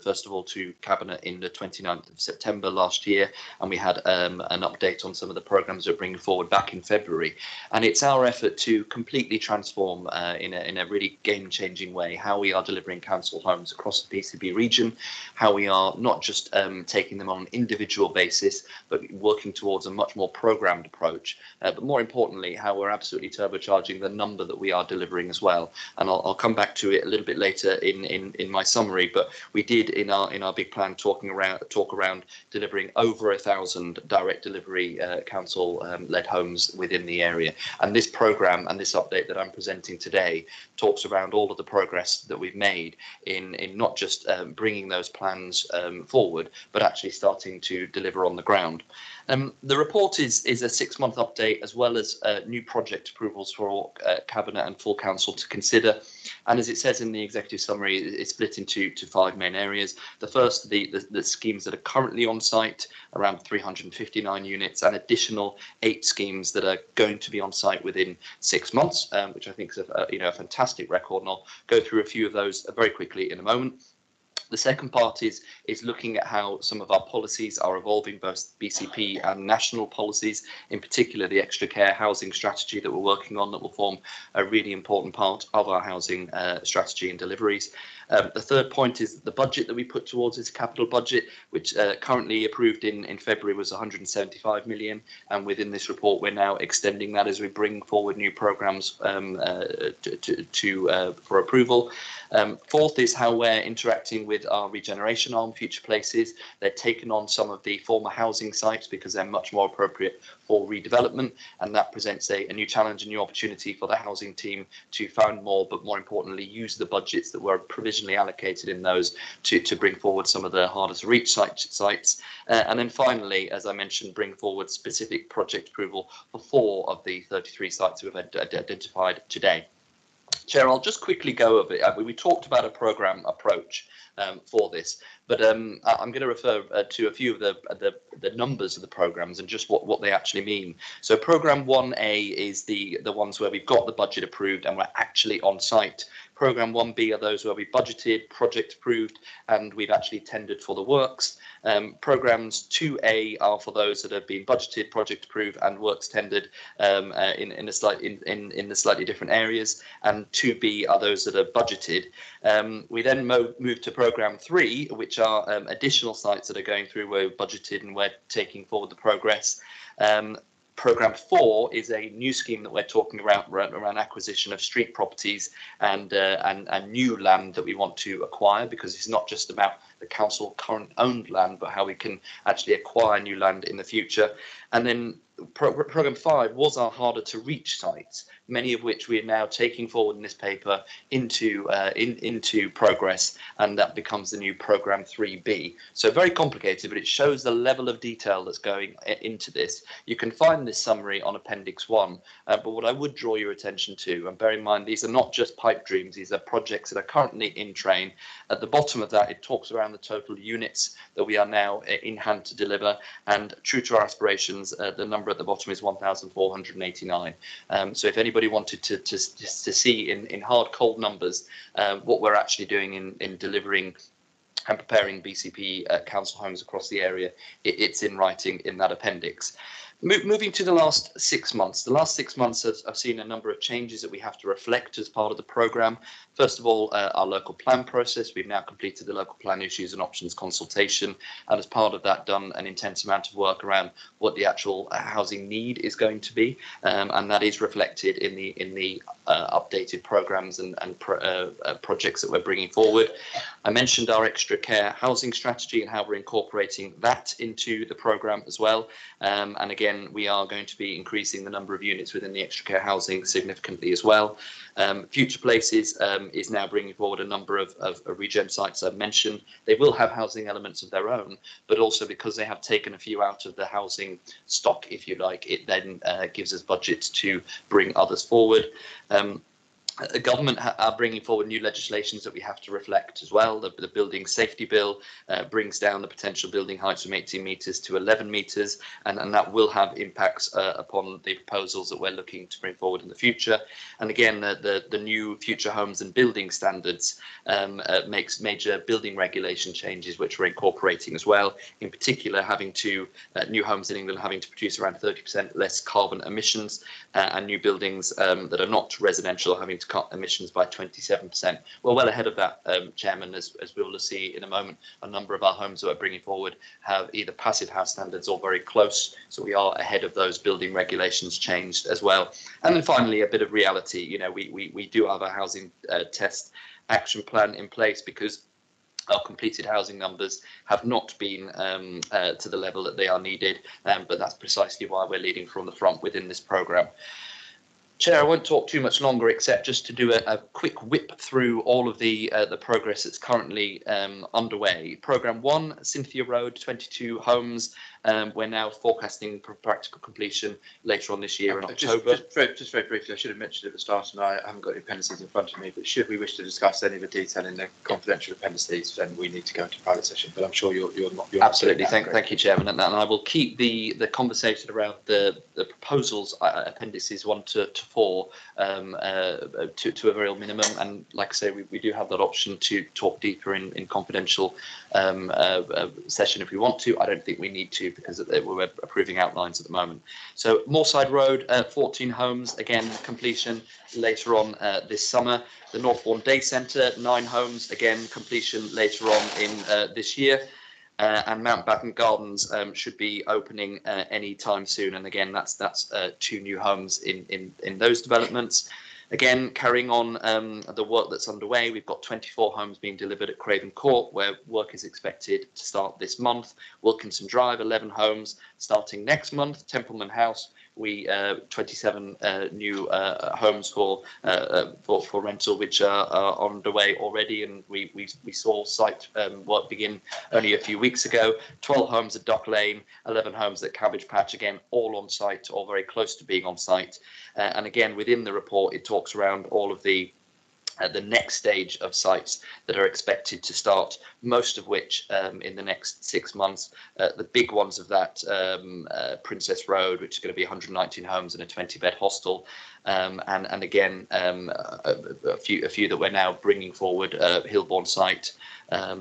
first of all to Cabinet in the 29th of September last year, and we had an update on some of the programmes that we're bringing forward back in February. And it's our effort to completely transform in a really game-changing way how we are delivering council homes across the BCP region, how we are not just taking them on an individual basis, but working towards a much more programmed approach. But more importantly, how we're absolutely turbocharging the number that we are delivering as well. And I'll come back to it a little bit later in my summary. But we did in our big plan talk around delivering over 1,000 direct delivery council led homes within the area. And this programme and this update that I'm presenting today talks around all of the progress that we've made in not just bringing those plans forward, but actually starting to deliver on the ground. The report is a 6-month update as well as new project approvals for Cabinet and full council to consider. And as it says in the executive summary, it's split into 5 main areas. The first, the schemes that are currently on site, around 359 units, and additional 8 schemes that are going to be on site within 6 months, which I think is a fantastic record. And I'll go through a few of those very quickly in a moment. The second part is looking at how some of our policies are evolving, both BCP and national policies, in particular the extra care housing strategy that we're working on that will form a really important part of our housing strategy and deliveries. The third point is the budget that we put towards this capital budget, which currently approved in February was 175 million. And within this report, we're now extending that as we bring forward new programmes for approval. Fourth is how we're interacting with our regeneration arm, Future Places. They're taking on some of the former housing sites because they're much more appropriate for redevelopment, and that presents a new challenge, a new opportunity for the housing team to find more, but more importantly, use the budgets that were provisionally allocated in those to bring forward some of the harder to reach sites. And then finally, as I mentioned, bring forward specific project approval for 4 of the 33 sites we've identified today. Chair, I'll just quickly go over it. We talked about a programme approach for this, but I'm going to refer to a few of the numbers of the programmes and just what they actually mean. So programme 1A is the ones where we've got the budget approved and we're actually on site. Programme 1B are those where we budgeted, project approved, and we've actually tendered for the works. Programmes 2A are for those that have been budgeted, project approved, and works tendered in the slightly different areas. And 2B are those that are budgeted. We then move to Programme 3, which are additional sites that are going through where we're budgeted and we're taking forward the progress. Programme 4 is a new scheme that we're talking about around acquisition of street properties and new land that we want to acquire, because it's not just about the council current owned land, but how we can actually acquire new land in the future. And then Programme 5 was our harder to reach sites, many of which we are now taking forward in this paper into progress, and that becomes the new Programme 3B. So very complicated, but it shows the level of detail that's going into this. You can find this summary on Appendix 1, but what I would draw your attention to, and bear in mind these are not just pipe dreams, these are projects that are currently in train. At the bottom of that, it talks around the total units that we are now in hand to deliver, and true to our aspirations, the number at the bottom is 1,489. So if anybody wanted to see in hard, cold numbers what we're actually doing in delivering and preparing BCP council homes across the area, it's in writing in that appendix. Moving to the last 6 months. The last 6 months have seen a number of changes that we have to reflect as part of the programme. First of all, our local plan process. We've now completed the local plan issues and options consultation, and as part of that done an intense amount of work around what the actual housing need is going to be, and that is reflected in the updated programmes and projects that we're bringing forward. I mentioned our extra care housing strategy and how we're incorporating that into the programme as well, and again we are going to be increasing the number of units within the extra care housing significantly as well. Future Places is now bringing forward a number of regen sites I've mentioned. They will have housing elements of their own, but also because they have taken a few out of the housing stock, if you like, it then gives us budget to bring others forward. The government are bringing forward new legislations that we have to reflect as well. The Building Safety Bill brings down the potential building heights from 18 metres to 11 metres, and that will have impacts upon the proposals that we're looking to bring forward in the future. And again, the new future homes and building standards makes major building regulation changes, which we're incorporating as well. In particular, new homes in England having to produce around 30% less carbon emissions, and new buildings that are not residential having to cut emissions by 27%. We're well ahead of that, Chairman, as we will see in a moment. A number of our homes that we're bringing forward have either passive house standards or very close, so we are ahead of those building regulations changed as well. And then finally, a bit of reality. You know, we do have a housing test action plan in place because our completed housing numbers have not been to the level that they are needed, but that's precisely why we're leading from the front within this programme. Chair, I won't talk too much longer, except just to do a quick whip through all of the progress that's currently underway. Programme 1, Cynthia Road, 22 homes. We're now forecasting practical completion later on this year in October. Just very briefly, I should have mentioned at the start, and I haven't got the appendices in front of me, but should we wish to discuss any of the detail in the confidential appendices, then we need to go into private session. But I'm sure you're not. Absolutely. Thank you, Chairman. And I will keep the conversation around the proposals, appendices 1 to 4, to a real minimum. And like I say, we do have that option to talk deeper in confidential session if we want to. I don't think we need to, because we're approving outlines at the moment. So Moorside Road, 14 homes, again completion later on this summer. The Northbourne Day Centre, 9 homes, again completion later on in this year. And Mountbatten Gardens should be opening any time soon, and again that's 2 new homes in those developments. Again, carrying on the work that's underway, we've got 24 homes being delivered at Craven Court, where work is expected to start this month. Wilkinson Drive, 11 homes starting next month. Templeman House, 27 new homes for rental, which are underway already, and we saw site work begin only a few weeks ago. 12 homes at Dock Lane, 11 homes at Cabbage Patch, again all on site or very close to being on site. And again, within the report, it talks around all of the next stage of sites that are expected to start, most of which in the next 6 months. The big ones of that, Princess Road, which is going to be 119 homes and a 20-bed hostel. And again, a few that we're now bringing forward, Hillbourne site,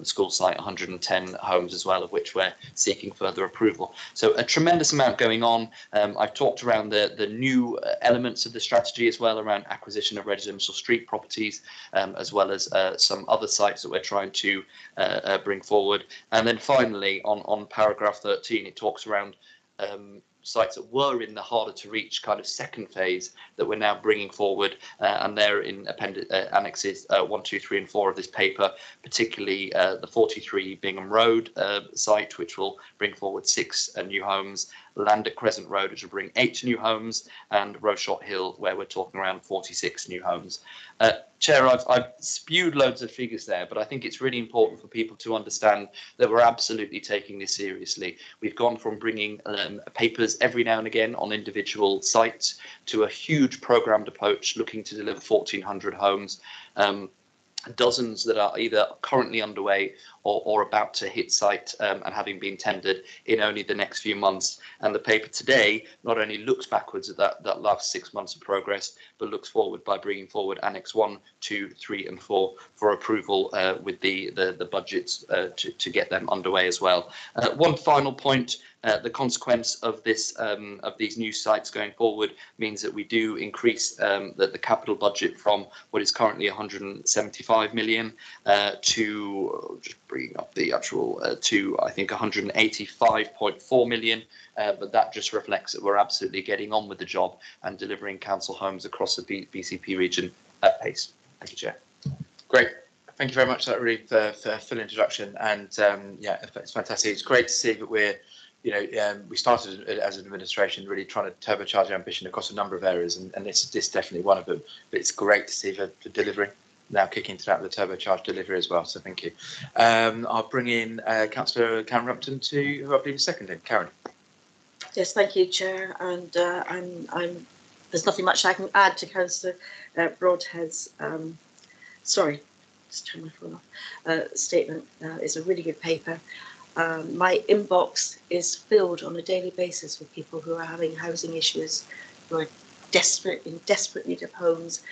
school site, 110 homes as well, of which we're seeking further approval. So a tremendous amount going on. I've talked around the new elements of the strategy as well, around acquisition of residential street properties, as well as some other sites that we're trying to bring forward. And then finally, on paragraph 13, it talks around sites that were in the harder to reach kind of second phase that we're now bringing forward, and they're in annexes 1, 2, 3 and 4 of this paper, particularly the 43 Bingham Road site, which will bring forward 6 new homes, land at Crescent Road, which will bring 8 new homes, and Rowshot Hill, where we're talking around 46 new homes. Chair, I've spewed loads of figures there, but I think it's really important for people to understand that we're absolutely taking this seriously. We've gone from bringing papers every now and again on individual sites to a huge programmed approach looking to deliver 1,400 homes. Dozens that are either currently underway or about to hit site and having been tendered in only the next few months. And the paper today not only looks backwards at that last 6 months of progress, but looks forward by bringing forward Annex 1, 2, 3 and 4 for approval with the budgets to get them underway as well. One final point. The consequence of this of these new sites going forward means that we do increase the capital budget from what is currently 175 million to, just bringing up the actual, to I think 185.4 million. But that just reflects that we're absolutely getting on with the job and delivering council homes across the BCP region at pace. Thank you, Chair. Great. Thank you very much for that really full introduction. And yeah, it's fantastic. It's great to see that we're, we started as an administration really trying to turbocharge ambition across a number of areas, and this is definitely one of them. But it's great to see the delivery now kicking to that with the turbocharged delivery as well. So thank you. I'll bring in Councillor Karen Rumpton, who I believe is seconded. Karen. Yes, thank you, Chair. And there's nothing much I can add to Councillor Broadhead's. Sorry, just turn my phone off. Statement. It's a really good paper. My inbox is filled on a daily basis with people who are having housing issues, who are in desperate need of homes,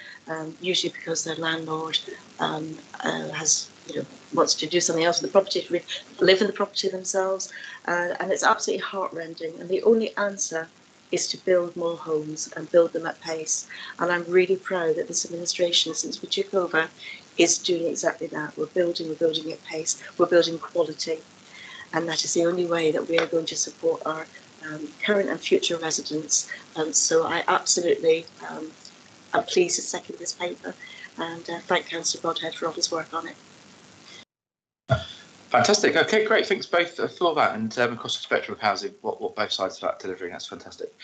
usually because their landlord has, wants to do something else with the property, live in the property themselves, and it's absolutely heartrending. And the only answer is to build more homes and build them at pace. And I'm really proud that this administration, since we took over, is doing exactly that. We're building at pace. We're building quality. And that is the only way that we are going to support our current and future residents. So I absolutely am pleased to second this paper and thank Councillor Broadhead for all his work on it. Fantastic. Okay, great. Thanks both for that. And across the spectrum of housing, what both sides of that delivering. That's fantastic.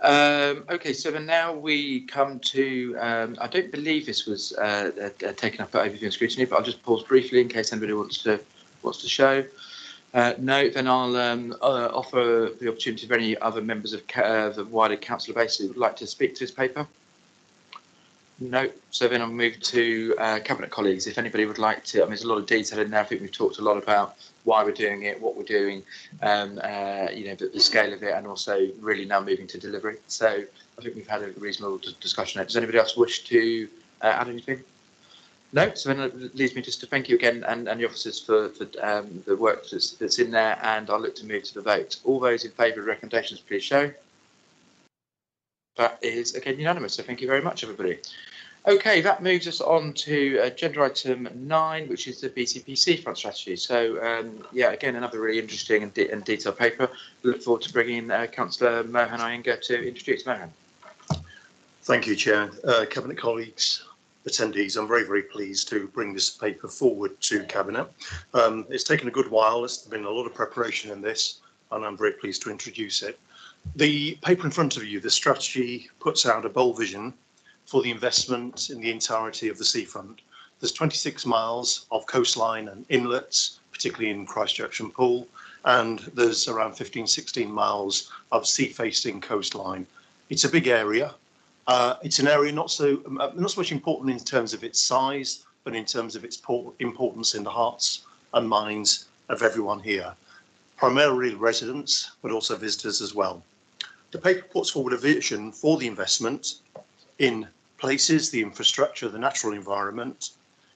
Okay, so then now we come to, I don't believe this was taken up at overview and scrutiny, but I'll just pause briefly in case anybody wants to show. No, then I'll offer the opportunity for any other members of the wider council base who would like to speak to this paper. No, so then I'll move to cabinet colleagues. If anybody would like to, there's a lot of detail in there. I think we've talked a lot about why we're doing it, what we're doing, the scale of it, and also really now moving to delivery. So I think we've had a reasonable discussion there. Does anybody else wish to add anything? No, so then it leaves me just to thank you again and the officers for the work that's in there, and I'll look to move to the vote. All those in favour of the recommendations, please show. That is again unanimous, so thank you very much, everybody. Okay, that moves us on to agenda item 9, which is the BCP Seafront strategy. So yeah, again, another really interesting and detailed paper. Look forward to bringing Councillor Mohan Iyengar to introduce. Mohan. Thank you, Chair. Cabinet colleagues, attendees, I'm very, very pleased to bring this paper forward to Cabinet. It's taken a good while. There's been a lot of preparation in this, and I'm very pleased to introduce it. The paper in front of you, the strategy, puts out a bold vision for the investment in the entirety of the seafront. There's 26 miles of coastline and inlets, particularly in Christchurch and Poole, and there's around 15, 16 miles of sea-facing coastline. It's a big area. It's an area not so much important in terms of its size, but in terms of its importance in the hearts and minds of everyone here, primarily residents, but also visitors as well. The paper puts forward a vision for the investment in places, the infrastructure, the natural environment,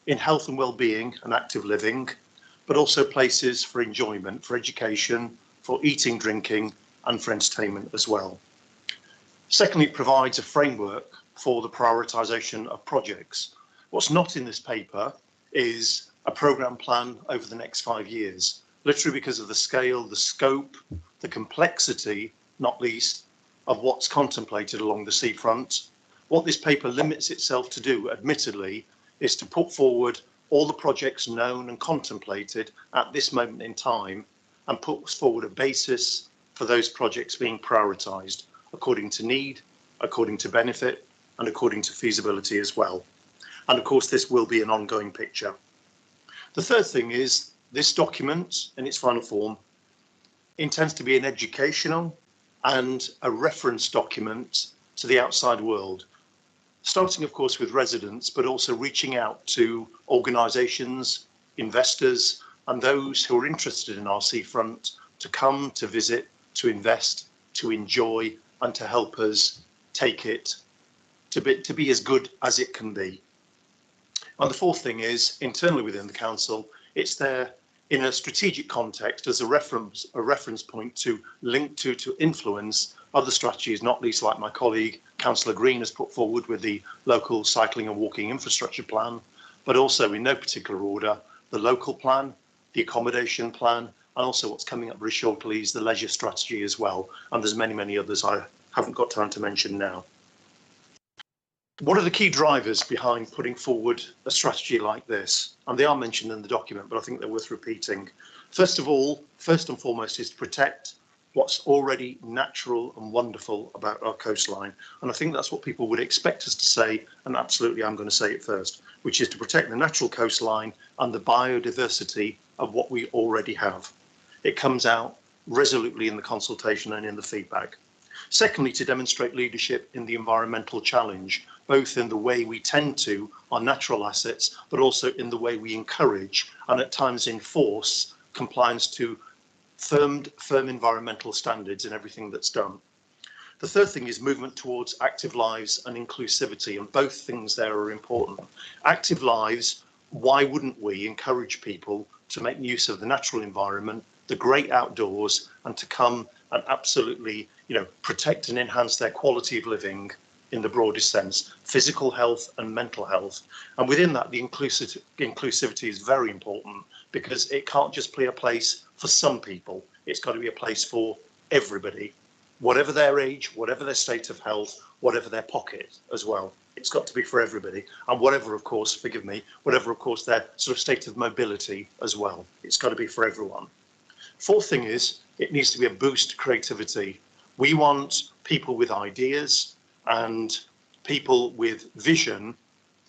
in health and well-being and active living, but also places for enjoyment, for education, for eating, drinking, and for entertainment as well. Secondly, it provides a framework for the prioritisation of projects. What's not in this paper is a programme plan over the next 5 years, literally because of the scale, the scope, the complexity, not least, of what's contemplated along the seafront. What this paper limits itself to do, admittedly, is to put forward all the projects known and contemplated at this moment in time and puts forward a basis for those projects being prioritised according to need, according to benefit, and according to feasibility as well. And of course, this will be an ongoing picture. The third thing is this document in its final form intends to be an educational and a reference document to the outside world, starting of course with residents, but also reaching out to organisations, investors, and those who are interested in our seafront to come, to visit, to invest, to enjoy, and to help us take it to be as good as it can be. And the fourth thing is, internally within the council, it's there in a strategic context as a reference point to link to influence other strategies, not least like my colleague Councillor Green has put forward with the local cycling and walking infrastructure plan, but also in no particular order, the local plan, the accommodation plan, and also what's coming up very shortly is the leisure strategy as well. And there's many, many others I haven't got time to mention now. What are the key drivers behind putting forward a strategy like this? And they are mentioned in the document, but I think they're worth repeating. First of all, first and foremost, is to protect what's already natural and wonderful about our coastline. And I think that's what people would expect us to say, and absolutely I'm going to say it first, which is to protect the natural coastline and the biodiversity of what we already have. It comes out resolutely in the consultation and in the feedback. Secondly, to demonstrate leadership in the environmental challenge, both in the way we tend to our natural assets, but also in the way we encourage and at times enforce compliance to firm environmental standards in everything that's done. The third thing is movement towards active lives and inclusivity, and both things there are important. Active lives, why wouldn't we encourage people to make use of the natural environment, the great outdoors, and to come and absolutely, protect and enhance their quality of living in the broadest sense, physical health and mental health. And within that, the inclusivity is very important because it can't just be a place for some people. It's got to be a place for everybody, whatever their age, whatever their state of health, whatever their pocket as well. It's got to be for everybody. And whatever, of course, forgive me, whatever, of course, their sort of state of mobility as well. It's got to be for everyone. Fourth thing is, it needs to be a boost to creativity. We want people with ideas and people with vision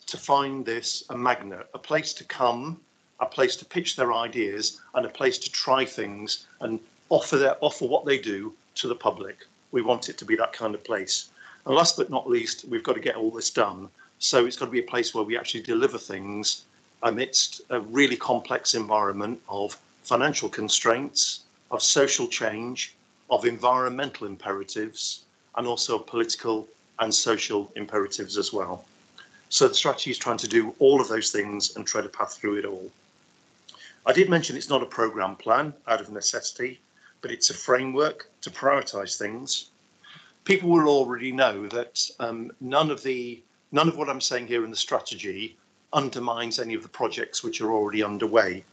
to find this a magnet, a place to come, a place to pitch their ideas, and a place to try things and offer what they do to the public. We want it to be that kind of place. And last but not least, we've got to get all this done. So it's got to be a place where we actually deliver things amidst a really complex environment of financial constraints, of social change, of environmental imperatives, and also political and social imperatives as well. So the strategy is trying to do all of those things and tread a path through it all. I did mention it's not a programme plan out of necessity, but it's a framework to prioritise things. People will already know that none of what I'm saying here in the strategy undermines any of the projects which are already underway.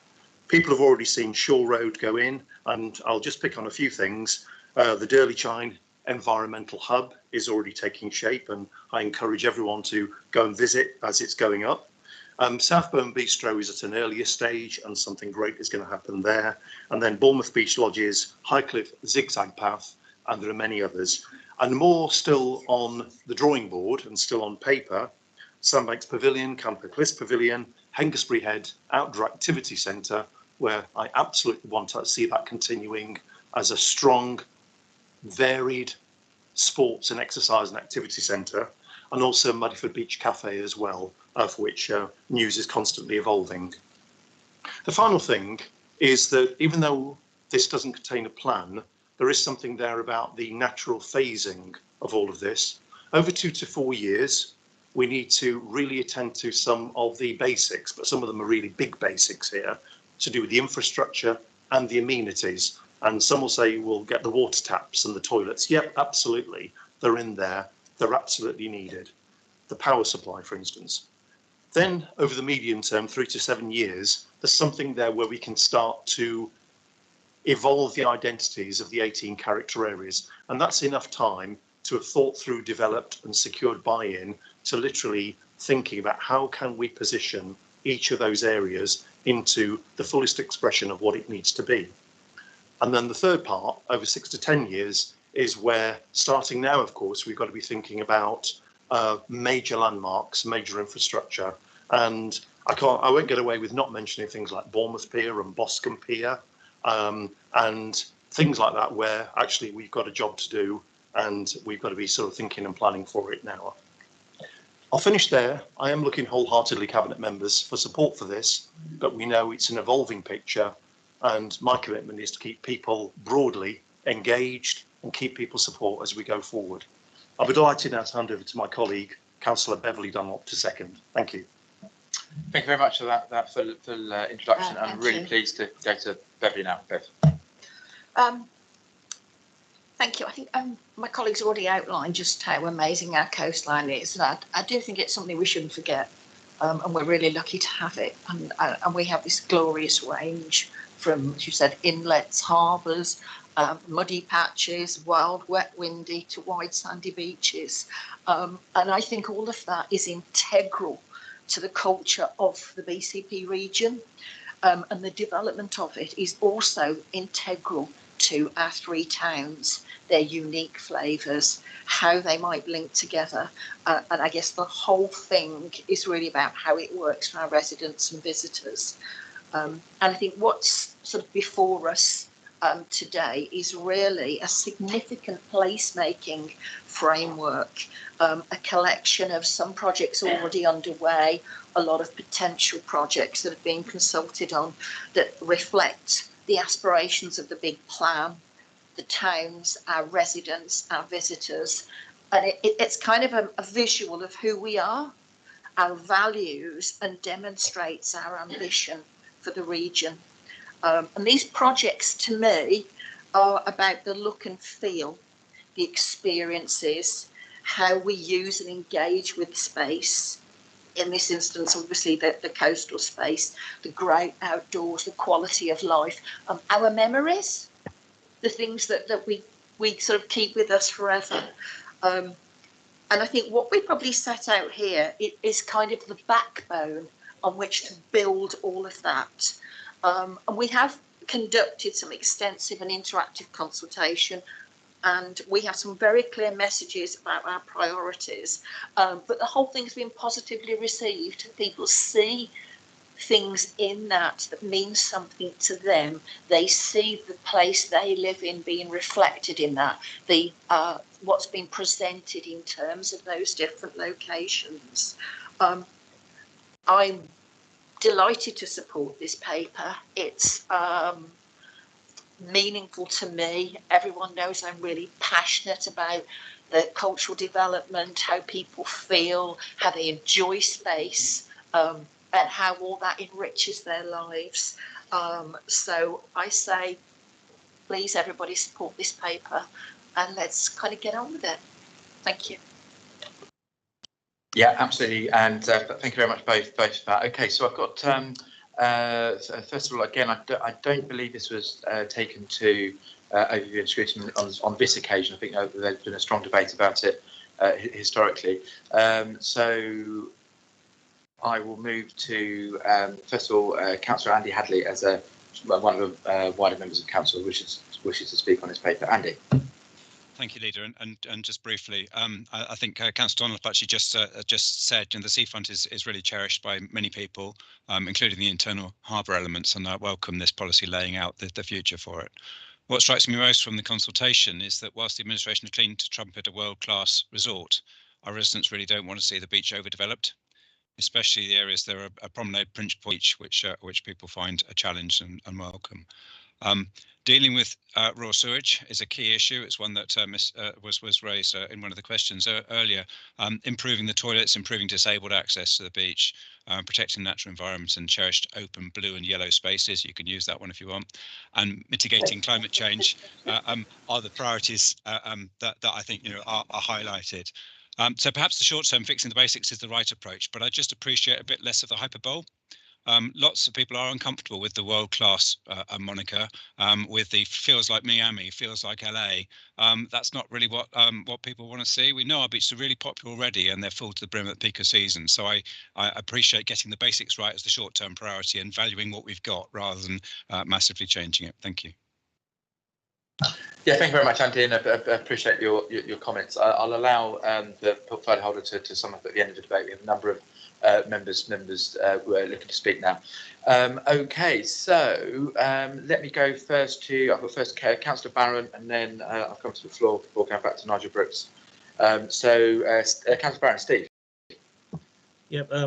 People have already seen Shore Road go in, and I'll just pick on a few things. The Durley Environmental Hub is already taking shape, and I encourage everyone to go and visit as it's going up. Southburn Bistro is at an earlier stage, and something great is going to happen there. And then Bournemouth Beach Lodges, Highcliffe Zigzag Path, and there are many others. And more still on the drawing board and still on paper, Sandbanks Pavilion, Camper Cliffs Pavilion, Hengistbury Head Outdoor Activity Centre, where I absolutely want to see that continuing as a strong, varied sports and exercise and activity centre, and also Muddyford Beach Cafe as well, of which news is constantly evolving. The final thing is that even though this doesn't contain a plan, there is something there about the natural phasing of all of this. Over 2 to 4 years, we need to really attend to some of the basics, but some of them are really big basics here, to do with the infrastructure and the amenities. And some will say we'll get the water taps and the toilets. Yep, absolutely. They're in there. They're absolutely needed. The power supply, for instance. Then over the medium term, 3 to 7 years, there's something there where we can start to evolve the identities of the 18 character areas. And that's enough time to have thought through, developed and secured buy-in to literally thinking about how can we position each of those areas into the fullest expression of what it needs to be. And then the third part, over 6 to 10 years, is where, starting now, of course, we've got to be thinking about major landmarks, major infrastructure. And I won't get away with not mentioning things like Bournemouth Pier and Boscombe Pier, and things like that, where actually we've got a job to do and we've got to be sort of thinking and planning for it now. I'll finish there. I am looking wholeheartedly, Cabinet members, for support for this, but we know it's an evolving picture, and my commitment is to keep people broadly engaged and keep people support as we go forward. I'll be delighted now to hand over to my colleague, Councillor Beverley Dunlop, to second. Thank you. Thank you very much for that full introduction. I'm really pleased to go to Beverley now. Bev. Thank you. I think my colleagues already outlined just how amazing our coastline is, and I do think it's something we shouldn't forget, and we're really lucky to have it. And we have this glorious range from, as you said, inlets, harbours, muddy patches, wild, wet, windy to wide, sandy beaches. And I think all of that is integral to the culture of the BCP region, and the development of it is also integral to our three towns, their unique flavours, how they might link together. And I guess the whole thing is really about how it works for our residents and visitors. And I think what's sort of before us today is really a significant placemaking framework, a collection of some projects already underway, a lot of potential projects that have been consulted on that reflect the aspirations of the big plan, the towns, our residents, our visitors. And it's kind of a visual of who we are, our values, and demonstrates our ambition for the region. And these projects, to me, are about the look and feel, the experiences, how we use and engage with space. In this instance, obviously, the coastal space, the great outdoors, the quality of life, our memories, the things that we sort of keep with us forever. And I think what we probably set out here is kind of the backbone on which to build all of that. And we have conducted some extensive and interactive consultation, and we have some very clear messages about our priorities. But the whole thing's been positively received. People see things in that mean something to them. They see the place they live in being reflected in that, what's been presented in terms of those different locations. I'm delighted to support this paper. It's meaningful to me. Everyone knows I'm really passionate about the cultural development, how people feel, how they enjoy space, and how all that enriches their lives. So I say, please, everybody support this paper, and let's kind of get on with it. Thank you. Yeah, absolutely. And thank you very much both for that. Okay, so I've got, first of all, again, I don't believe this was taken to overview and scrutiny on this occasion. I think there's been a strong debate about it historically. So I will move to, first of all, Councillor Andy Hadley as one of the wider members of Council wishes to speak on this paper. Andy. Thank you, Leader. And just briefly, I think Councillor Donald actually just said, and the seafront is really cherished by many people, including the internal harbour elements, and I welcome this policy laying out the future for it. What strikes me most from the consultation is that whilst the administration are keen to trumpet a world-class resort, our residents really don't want to see the beach overdeveloped, especially the areas there are a promenade, Prince Beach, which people find a challenge and unwelcome. Dealing with raw sewage is a key issue. It's one that was raised in one of the questions earlier. Improving the toilets, improving disabled access to the beach, protecting natural environments and cherished open blue and yellow spaces. You can use that one if you want. And mitigating climate change are the priorities that I think are highlighted. So perhaps the short term fixing the basics is the right approach, but I just appreciate a bit less of the hyperbole. Lots of people are uncomfortable with the world-class moniker, with the feels like Miami, feels like LA. That's not really what people want to see. We know our beaches are really popular already, and they're full to the brim at the peak of season. So I appreciate getting the basics right as the short-term priority and valuing what we've got rather than massively changing it. Thank you. Yeah, thank you very much, Andy, and I appreciate your comments. I'll allow the portfolio holder to sum up at the end of the debate. We have a number of members who are looking to speak now. Okay, so let me go first to, I've got first Councillor Barron, and then I'll come to the floor before going back to Nigel Brooks. Councillor Barron, Steve.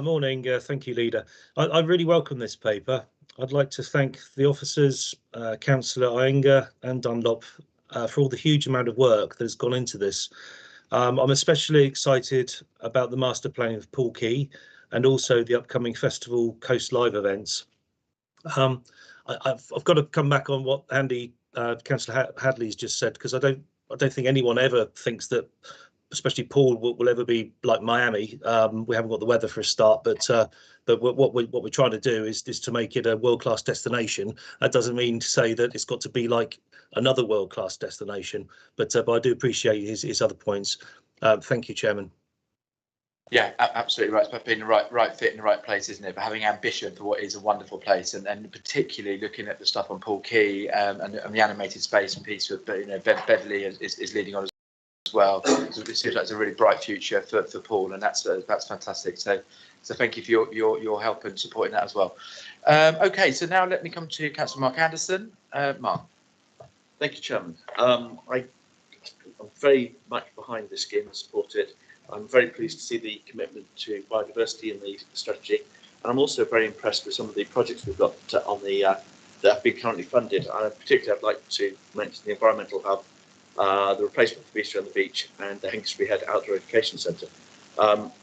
Morning. Thank you, Leader. I really welcome this paper. I'd like to thank the officers, Councillor Iyengar and Dunlop, for all the huge amount of work that has gone into this. I'm especially excited about the master plan of Poole Quay and also the upcoming festival Coast Live events. I've got to come back on what Andy, Councillor Hadley's just said, because I don't think anyone ever thinks that, especially Poole, will ever be like Miami. We haven't got the weather for a start, but what we're trying to do is to make it a world-class destination. That doesn't mean to say that it's got to be like another world-class destination, but I do appreciate his other points. Thank you, Chairman. Yeah, absolutely right. It's about being the right fit in the right place, isn't it? But having ambition for what is a wonderful place, and particularly looking at the stuff on Poole Quay and the animated space and piece with, Beverley is leading on as well. So it seems like it's a really bright future for Poole, and that's fantastic. So thank you for your help and supporting that as well. Okay, so now let me come to Councillor Mark Anderson. Mark. Thank you, Chairman. I'm very much behind this scheme and support it. I'm very pleased to see the commitment to biodiversity in the strategy, and I'm also very impressed with some of the projects we've got on the that have been currently funded. Particularly, I'd like to mention the environmental hub, the replacement for Bistro on the Beach, and the Hengistry Head Outdoor Education Centre.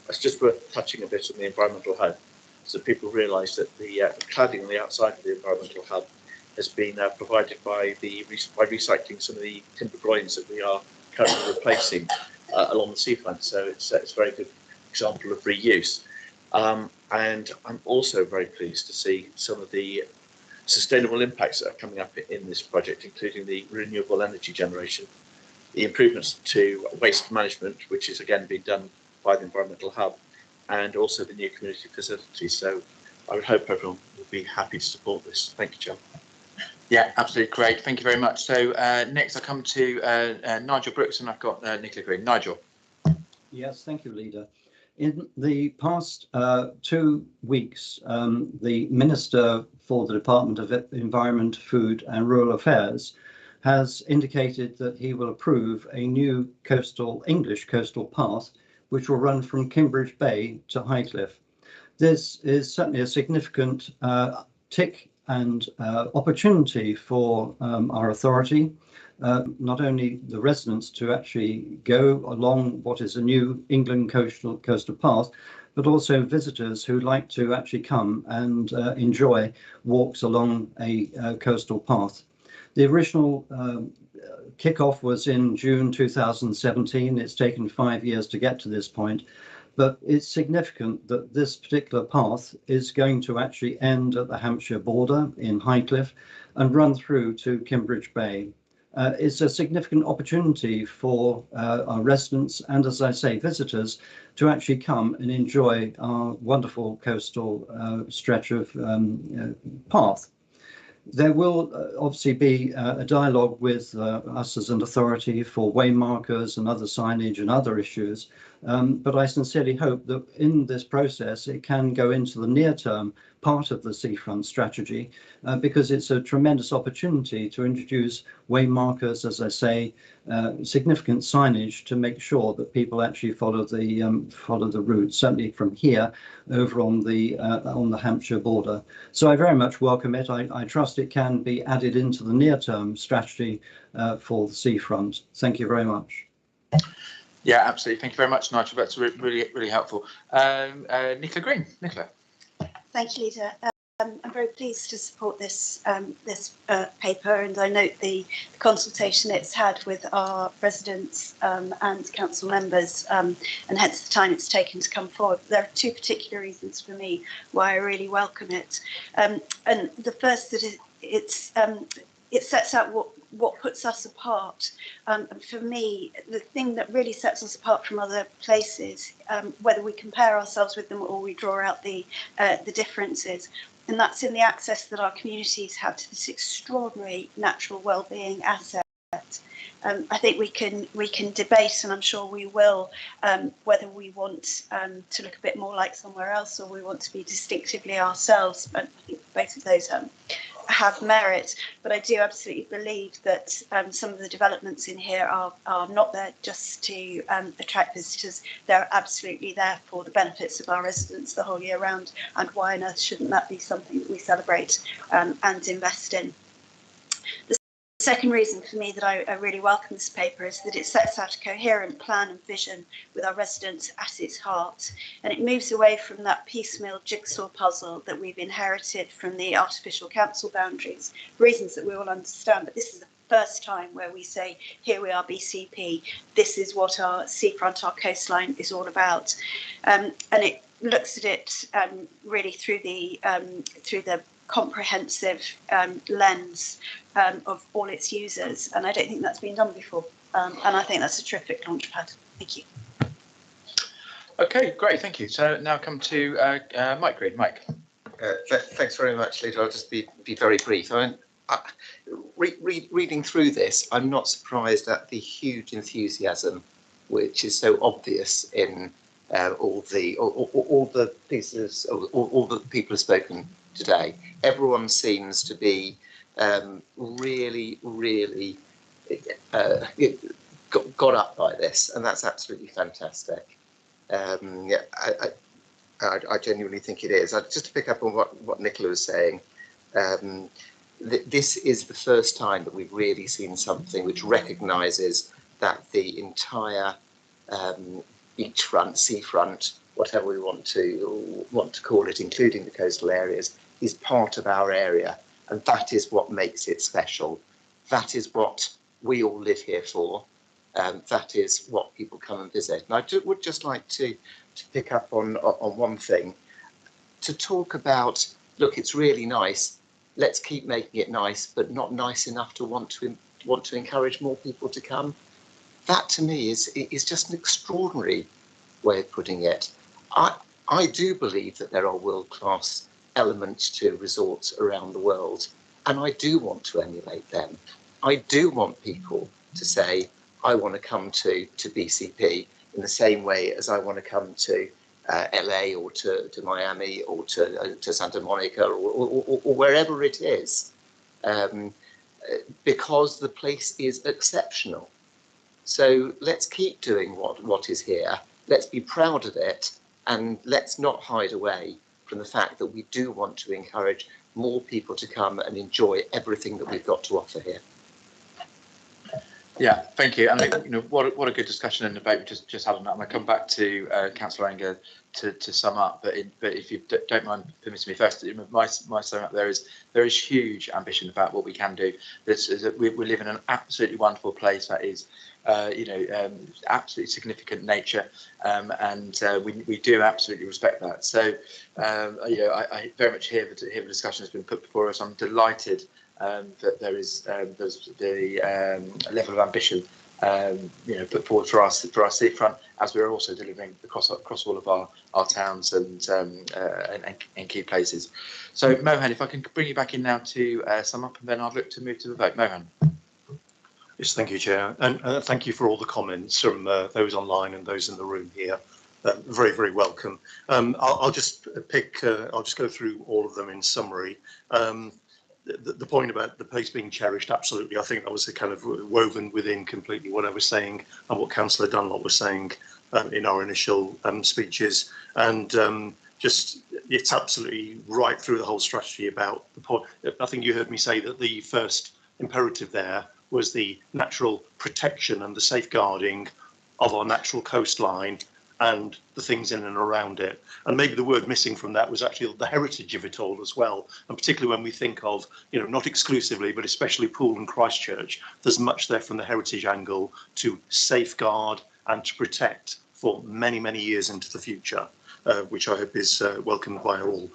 It's just worth touching a bit on the environmental hub, so people realise that the cladding on the outside of the environmental hub has been provided by recycling some of the timber groins that we are currently replacing along the seafront. So it's a very good example of reuse. And I'm also very pleased to see some of the sustainable impacts that are coming up in this project, including the renewable energy generation, the improvements to waste management, which is again being done by the environmental hub, and also the new community facilities. So I would hope everyone will be happy to support this. Thank you, Chair. Yeah, absolutely great. Thank you very much. So next I come to Nigel Brooks, and I've got Nicola Green. Nigel. Yes, thank you, Leader. In the past 2 weeks, the Minister for the Department of Environment, Food and Rural Affairs has indicated that he will approve a new English coastal path which will run from Kimbridge Bay to Highcliffe. This is certainly a significant tick and opportunity for our authority, not only the residents to actually go along what is a new England coastal path, but also visitors who like to actually come and enjoy walks along a coastal path. The original kickoff was in June 2017. It's taken 5 years to get to this point, but it's significant that this particular path is going to actually end at the Hampshire border in Highcliffe and run through to Kimbridge Bay. It's a significant opportunity for our residents and, as I say, visitors to actually come and enjoy our wonderful coastal stretch of path. There will obviously be a dialogue with us as an authority for waymarkers and other signage and other issues, but I sincerely hope that in this process it can go into the near-term part of the seafront strategy, because it's a tremendous opportunity to introduce waymarkers, as I say, significant signage to make sure that people actually follow the route, certainly from here over on the Hampshire border. So I very much welcome it. I trust it can be added into the near-term strategy for the seafront. Thank you very much. Yeah, absolutely. Thank you very much, Nigel. That's really helpful. Nicola Green. Nicola. Thank you, Leader. I'm very pleased to support this paper, and I note the consultation it's had with our residents and council members, and hence the time it's taken to come forward. There are two particular reasons for me why I really welcome it. And the first, that it sets out what puts us apart. For me, the thing that really sets us apart from other places, whether we compare ourselves with them or we draw out the differences, and that's in the access that our communities have to this extraordinary natural well-being asset. I think we can debate, and I'm sure we will, whether we want to look a bit more like somewhere else or we want to be distinctively ourselves. And I think both of those have merit, but I do absolutely believe that some of the developments in here are not there just to attract visitors. They're absolutely there for the benefits of our residents the whole year round, and why on earth shouldn't that be something that we celebrate and invest in? The second reason for me that I really welcome this paper is that it sets out a coherent plan and vision with our residents at its heart, and it moves away from that piecemeal jigsaw puzzle that we've inherited from the artificial council boundaries, reasons that we all understand, but this is the first time where we say, here we are BCP, this is what our seafront, our coastline is all about. And it looks at it really through the comprehensive lens of all its users, and I don't think that's been done before, and I think that's a terrific launchpad. Thank you. Okay, great, thank you. So now come to Mike Green. Mike. Thanks very much, Leader. I'll just be very brief. Reading through this, I'm not surprised at the huge enthusiasm which is so obvious in all the pieces, all the people have spoken today. Everyone seems to be really got up by this, and that's absolutely fantastic. Yeah, I genuinely think it is. Just to pick up on what Nicola was saying, this is the first time that we've really seen something which recognises that the entire beachfront, seafront, whatever we want to call it, including the coastal areas, is part of our area, and that is what makes it special. That is what we all live here for. That is what people come and visit. And I would just like to pick up on one thing, to talk about, look, it's really nice. Let's keep making it nice, but not nice enough to want to encourage more people to come. That to me is just an extraordinary way of putting it. I do believe that there are world-class elements to resorts around the world, and I do want to emulate them. I do want people to say, I want to come to BCP in the same way as I want to come to LA or to Miami or to Santa Monica or wherever it is, because the place is exceptional. So let's keep doing what is here. Let's be proud of it, and let's not hide away from the fact that we do want to encourage more people to come and enjoy everything that we've got to offer here. Yeah, thank you. And what a good discussion and debate we just had on that. I'm going to come back to Councillor Anger to sum up, but if you don't mind permitting me first, my sum up there is huge ambition about what we can do. We live in an absolutely wonderful place that is absolutely significant nature, and we do absolutely respect that. So I very much hear the discussion has been put before us. I'm delighted that there's the level of ambition put forward for our seafront, as we're also delivering across all of our towns and key places. So Mohan, if I can bring you back in now to sum up, and then I'll look to move to the vote. Mohan. Yes, thank you, Chair, and thank you for all the comments from those online and those in the room here. Very welcome. I'll just go through all of them in summary. The point about the place being cherished, absolutely. I think that was kind of woven within completely what I was saying and what Councillor Dunlop was saying in our initial speeches. And it's absolutely right through the whole strategy about the point. I think you heard me say that the first imperative there was the natural protection and the safeguarding of our natural coastline and the things in and around it. And maybe the word missing from that was actually the heritage of it all as well. And particularly when we think of, not exclusively, but especially Poole and Christchurch, there's much there from the heritage angle to safeguard and to protect for many, many years into the future, which I hope is welcomed by all.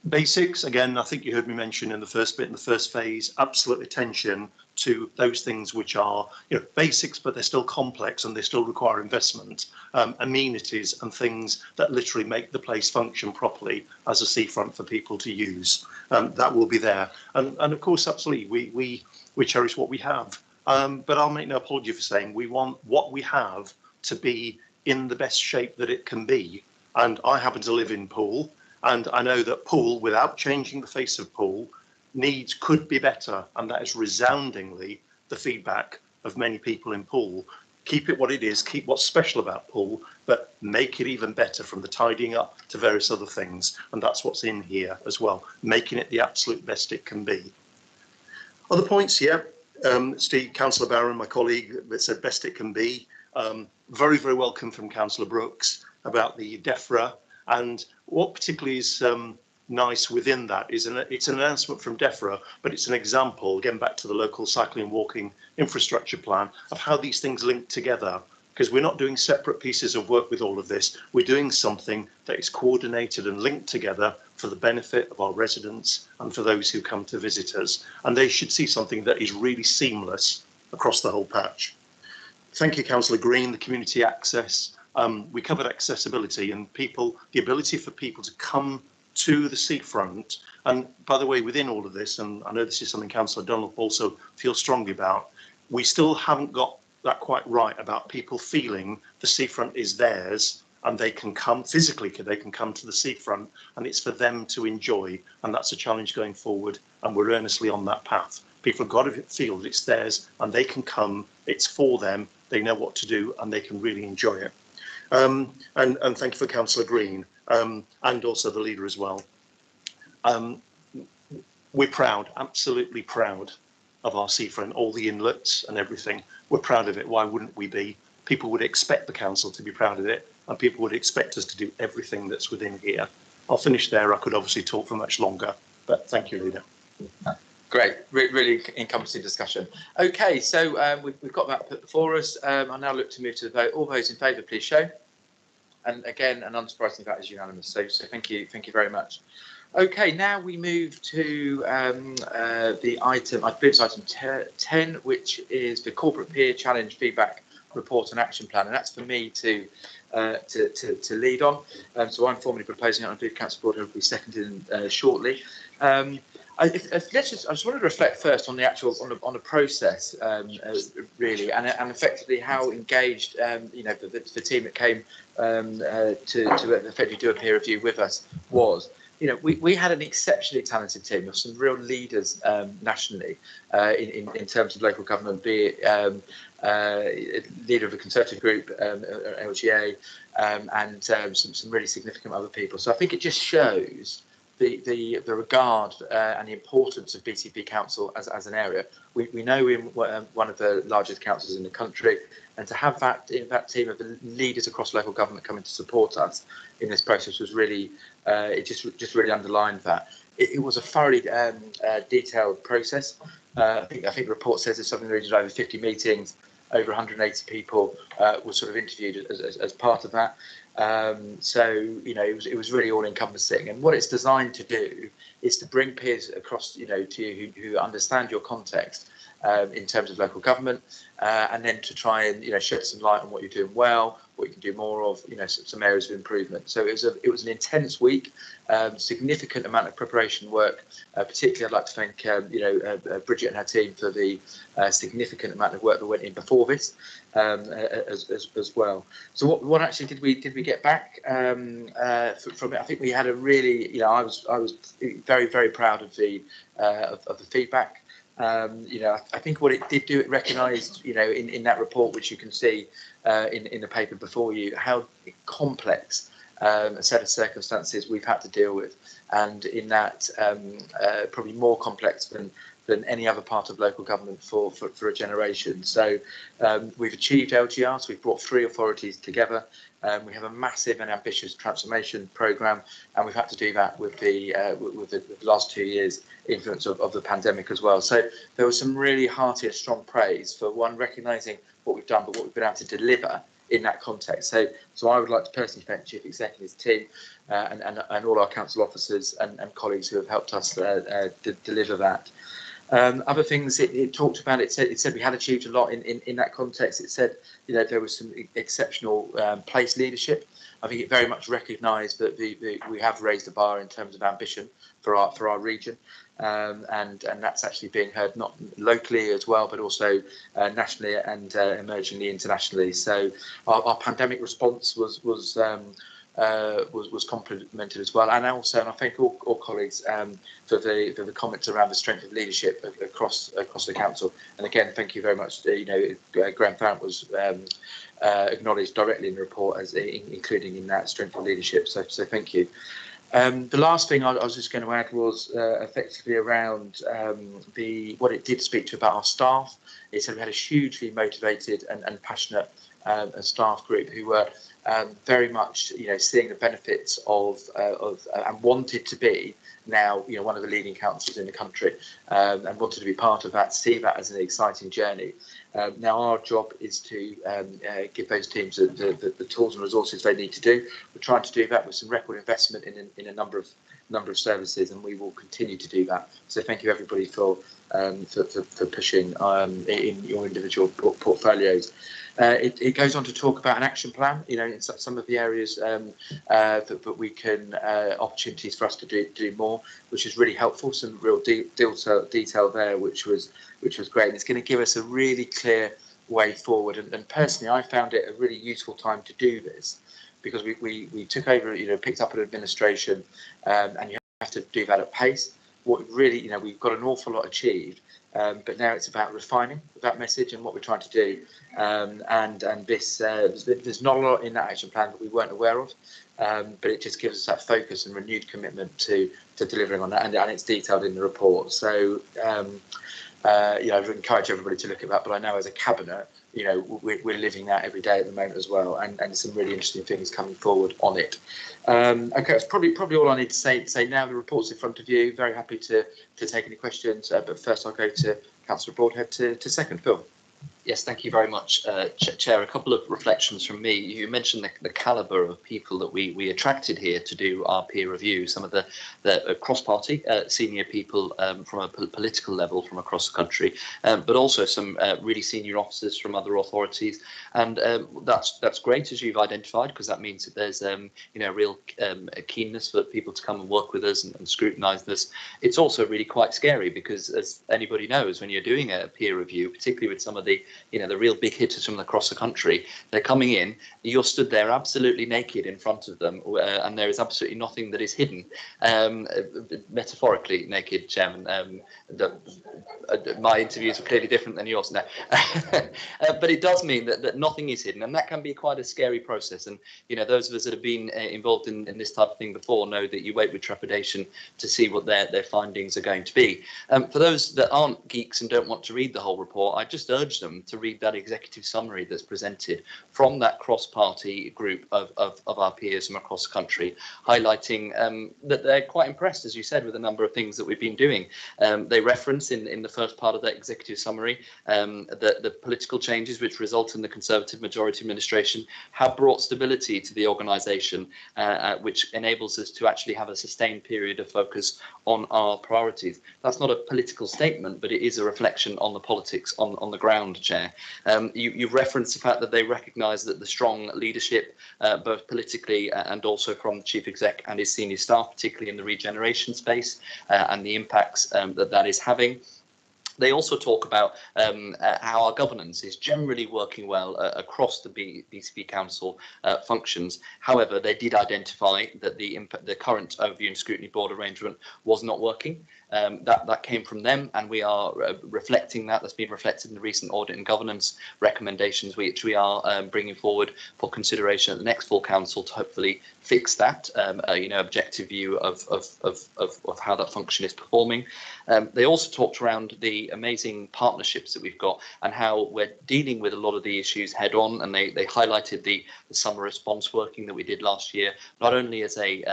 Basics, again, I think you heard me mention in the first bit, in the first phase, absolute attention to those things which are basics, but they're still complex and they still require investment, amenities and things that literally make the place function properly as a seafront for people to use. That will be there. And of course, absolutely, we cherish what we have. But I'll make no apology for saying we want what we have to be in the best shape that it can be. And I happen to live in Poole, and I know that Poole, without changing the face of Poole, could be better, and that is resoundingly the feedback of many people in Poole. Keep it what it is, keep what's special about Poole, but make it even better, from the tidying up to various other things, and that's what's in here as well, making it the absolute best it can be. Other points, yeah. Steve, Councillor Barron, my colleague, that said best it can be. Very, very welcome from Councillor Brooks about the DEFRA, and what particularly is nice within that is it's an announcement from DEFRA, but it's an example, again back to the local cycling and walking infrastructure plan, of how these things link together, because we're not doing separate pieces of work with all of this. We're doing something that is coordinated and linked together for the benefit of our residents and for those who come to visit us, and they should see something that is really seamless across the whole patch. Thank you, Councillor Green. The community access, we covered accessibility and the ability for people to come to the seafront. And by the way, within all of this, and I know this is something Councillor Dunlop also feels strongly about, we still haven't got that quite right about people feeling the seafront is theirs and they can come physically, they can come to the seafront and it's for them to enjoy. And that's a challenge going forward, and we're earnestly on that path. People have got to feel that it's theirs and they can come, it's for them, they know what to do and they can really enjoy it. And thank you for Councillor Green, and also the leader as well. We're proud, absolutely proud of our seafront, all the inlets and everything. We're proud of it. Why wouldn't we be? People would expect the council to be proud of it, and people would expect us to do everything that's within here. I'll finish there. I could obviously talk for much longer, but thank you, Leader. Great, really encompassing discussion. Okay, so we've got that put before us. I now look to move to the vote. All those in favour, please show. And again, an unsurprising vote is unanimous. So thank you very much. Okay, now we move to the item, I believe it's item 10, which is the Corporate Peer Challenge Feedback Report and Action Plan, and that's for me to lead on. So I'm formally proposing it. I believe Councillor Broadhill will be seconded shortly. I just wanted to reflect first on the actual on the process, really, and effectively how engaged the team that came to effectively do a peer review with us was. We had an exceptionally talented team of some real leaders nationally in terms of local government, be it leader of a Conservative group, LGA, and some really significant other people. So I think it just shows the regard and the importance of BCP Council as an area. We know we're one of the largest councils in the country, and to have that team of leaders across local government coming to support us in this process was really, it just really underlined that. It was a thoroughly detailed process. I think the report says there's something region over 50 meetings, over 180 people were sort of interviewed as part of that. So it was really all encompassing, and what it's designed to do is to bring peers across to you who understand your context in terms of local government, and then to try and shed some light on what you're doing well, what you can do more of, some areas of improvement. So it was an intense week, significant amount of preparation work. Particularly, I'd like to thank Bridget and her team for the significant amount of work that went in before this, as well. So what actually did we get back from it? I think we had a really, I was very, very proud of the feedback. I think what it did do, it recognised, in that report, which you can see in the paper before you, how complex a set of circumstances we've had to deal with, and in that probably more complex than any other part of local government for a generation. So we've achieved LGR, so we've brought 3 authorities together. We have a massive and ambitious transformation programme, and we've had to do that with the last 2 years influence of the pandemic as well. So there was some really hearty and strong praise for one, recognising what we've done, but what we've been able to deliver in that context. So I would like to personally thank the Chief Executive's team and all our council officers and colleagues who have helped us deliver that. Other things it talked about, it said we had achieved a lot in that context. It said there was some exceptional place leadership, I think it very much recognised that we have raised the bar in terms of ambition for our region, and that's actually being heard not locally as well, but also nationally and emergingly internationally. So our pandemic response was complimented as well, and also, and I thank all colleagues for the comments around the strength of leadership across the council. And again, thank you very much. Graham Farrant was acknowledged directly in the report as including in that strength of leadership. So thank you. The last thing I was just going to add was effectively around what it did speak to about our staff. It said we had a hugely motivated and passionate staff group who were very much, seeing the benefits of and wanted to be now, one of the leading councils in the country, and wanted to be part of that, see that as an exciting journey. Now our job is to give those teams the tools and resources they need to do. We're trying to do that with some record investment in a number of services, and we will continue to do that. So thank you everybody for pushing in your individual portfolios. It goes on to talk about an action plan, in some of the areas that we can, opportunities for us to do more, which is really helpful. Some real detail there, which was great. And it's going to give us a really clear way forward. And personally, I found it a really useful time to do this, because we took over, picked up an administration, and you have to do that at pace. What really, we've got an awful lot achieved. But now it's about refining that message and what we're trying to do. And this, there's not a lot in that action plan that we weren't aware of, but it just gives us that focus and renewed commitment to delivering on that, and it's detailed in the report. So, I would encourage everybody to look at that. But I know as a cabinet, we're living that every day at the moment as well, and some really interesting things coming forward on it. Okay, that's probably all I need to say now. The report's in front of you. Very happy to take any questions, but first I'll go to Councillor Broadhead to second. Phil. Yes, thank you very much, Chair. A couple of reflections from me. You mentioned the calibre of people that we attracted here to do our peer review, some of the cross-party senior people from a political level from across the country, but also some really senior officers from other authorities. And that's great, as you've identified, because that means that there's real keenness for people to come and work with us and scrutinise this. It's also really quite scary, because as anybody knows, when you're doing a peer review, particularly with some of the real big hitters from across the country, they're coming in, you're stood there absolutely naked in front of them, and there is absolutely nothing that is hidden, metaphorically naked, Chairman. My interviews are clearly different than yours now. But it does mean that nothing is hidden, and that can be quite a scary process. And those of us that have been involved in this type of thing before know that you wait with trepidation to see what their findings are going to be. For those that aren't geeks and don't want to read the whole report, I just urge them to read that executive summary that's presented from that cross-party group of our peers from across the country, highlighting that they're quite impressed, as you said, with a number of things that we've been doing. They reference in the first part of that executive summary the political changes which result in the Conservative majority administration have brought stability to the organisation, which enables us to actually have a sustained period of focus on our priorities. That's not a political statement, but it is a reflection on the politics on the ground, Chair. You've referenced the fact that they recognise that the strong leadership, both politically and also from the Chief Exec and his senior staff, particularly in the regeneration space, and the impacts that is having. They also talk about how our governance is generally working well across the BCP Council functions. However, they did identify that the current Overview and Scrutiny Board arrangement was not working. That came from them, and we are reflecting that. That's been reflected in the recent audit and governance recommendations, which we are bringing forward for consideration at the next full council to hopefully fix that, objective view of how that function is performing. They also talked around the amazing partnerships that we've got and how we're dealing with a lot of the issues head on, and they highlighted the summer response working that we did last year, not only as a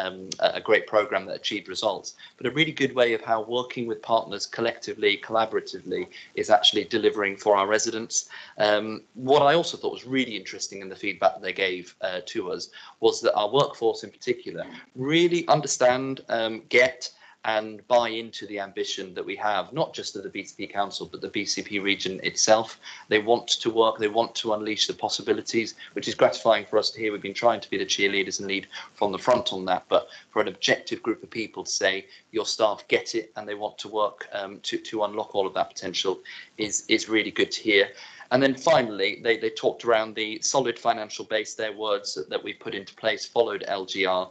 great programme that achieved results, but a really good way of how working with partners collectively, collaboratively, is actually delivering for our residents. What I also thought was really interesting in the feedback that they gave to us was that our workforce in particular really understand, get and buy into the ambition that we have, not just of the BCP Council, but the BCP region itself. They want to work, they want to unleash the possibilities, which is gratifying for us to hear. We've been trying to be the cheerleaders and lead from the front on that, but for an objective group of people to say your staff get it and they want to work to unlock all of that potential is really good to hear. And then finally, they talked around the solid financial base. Their words that we put into place following LGR,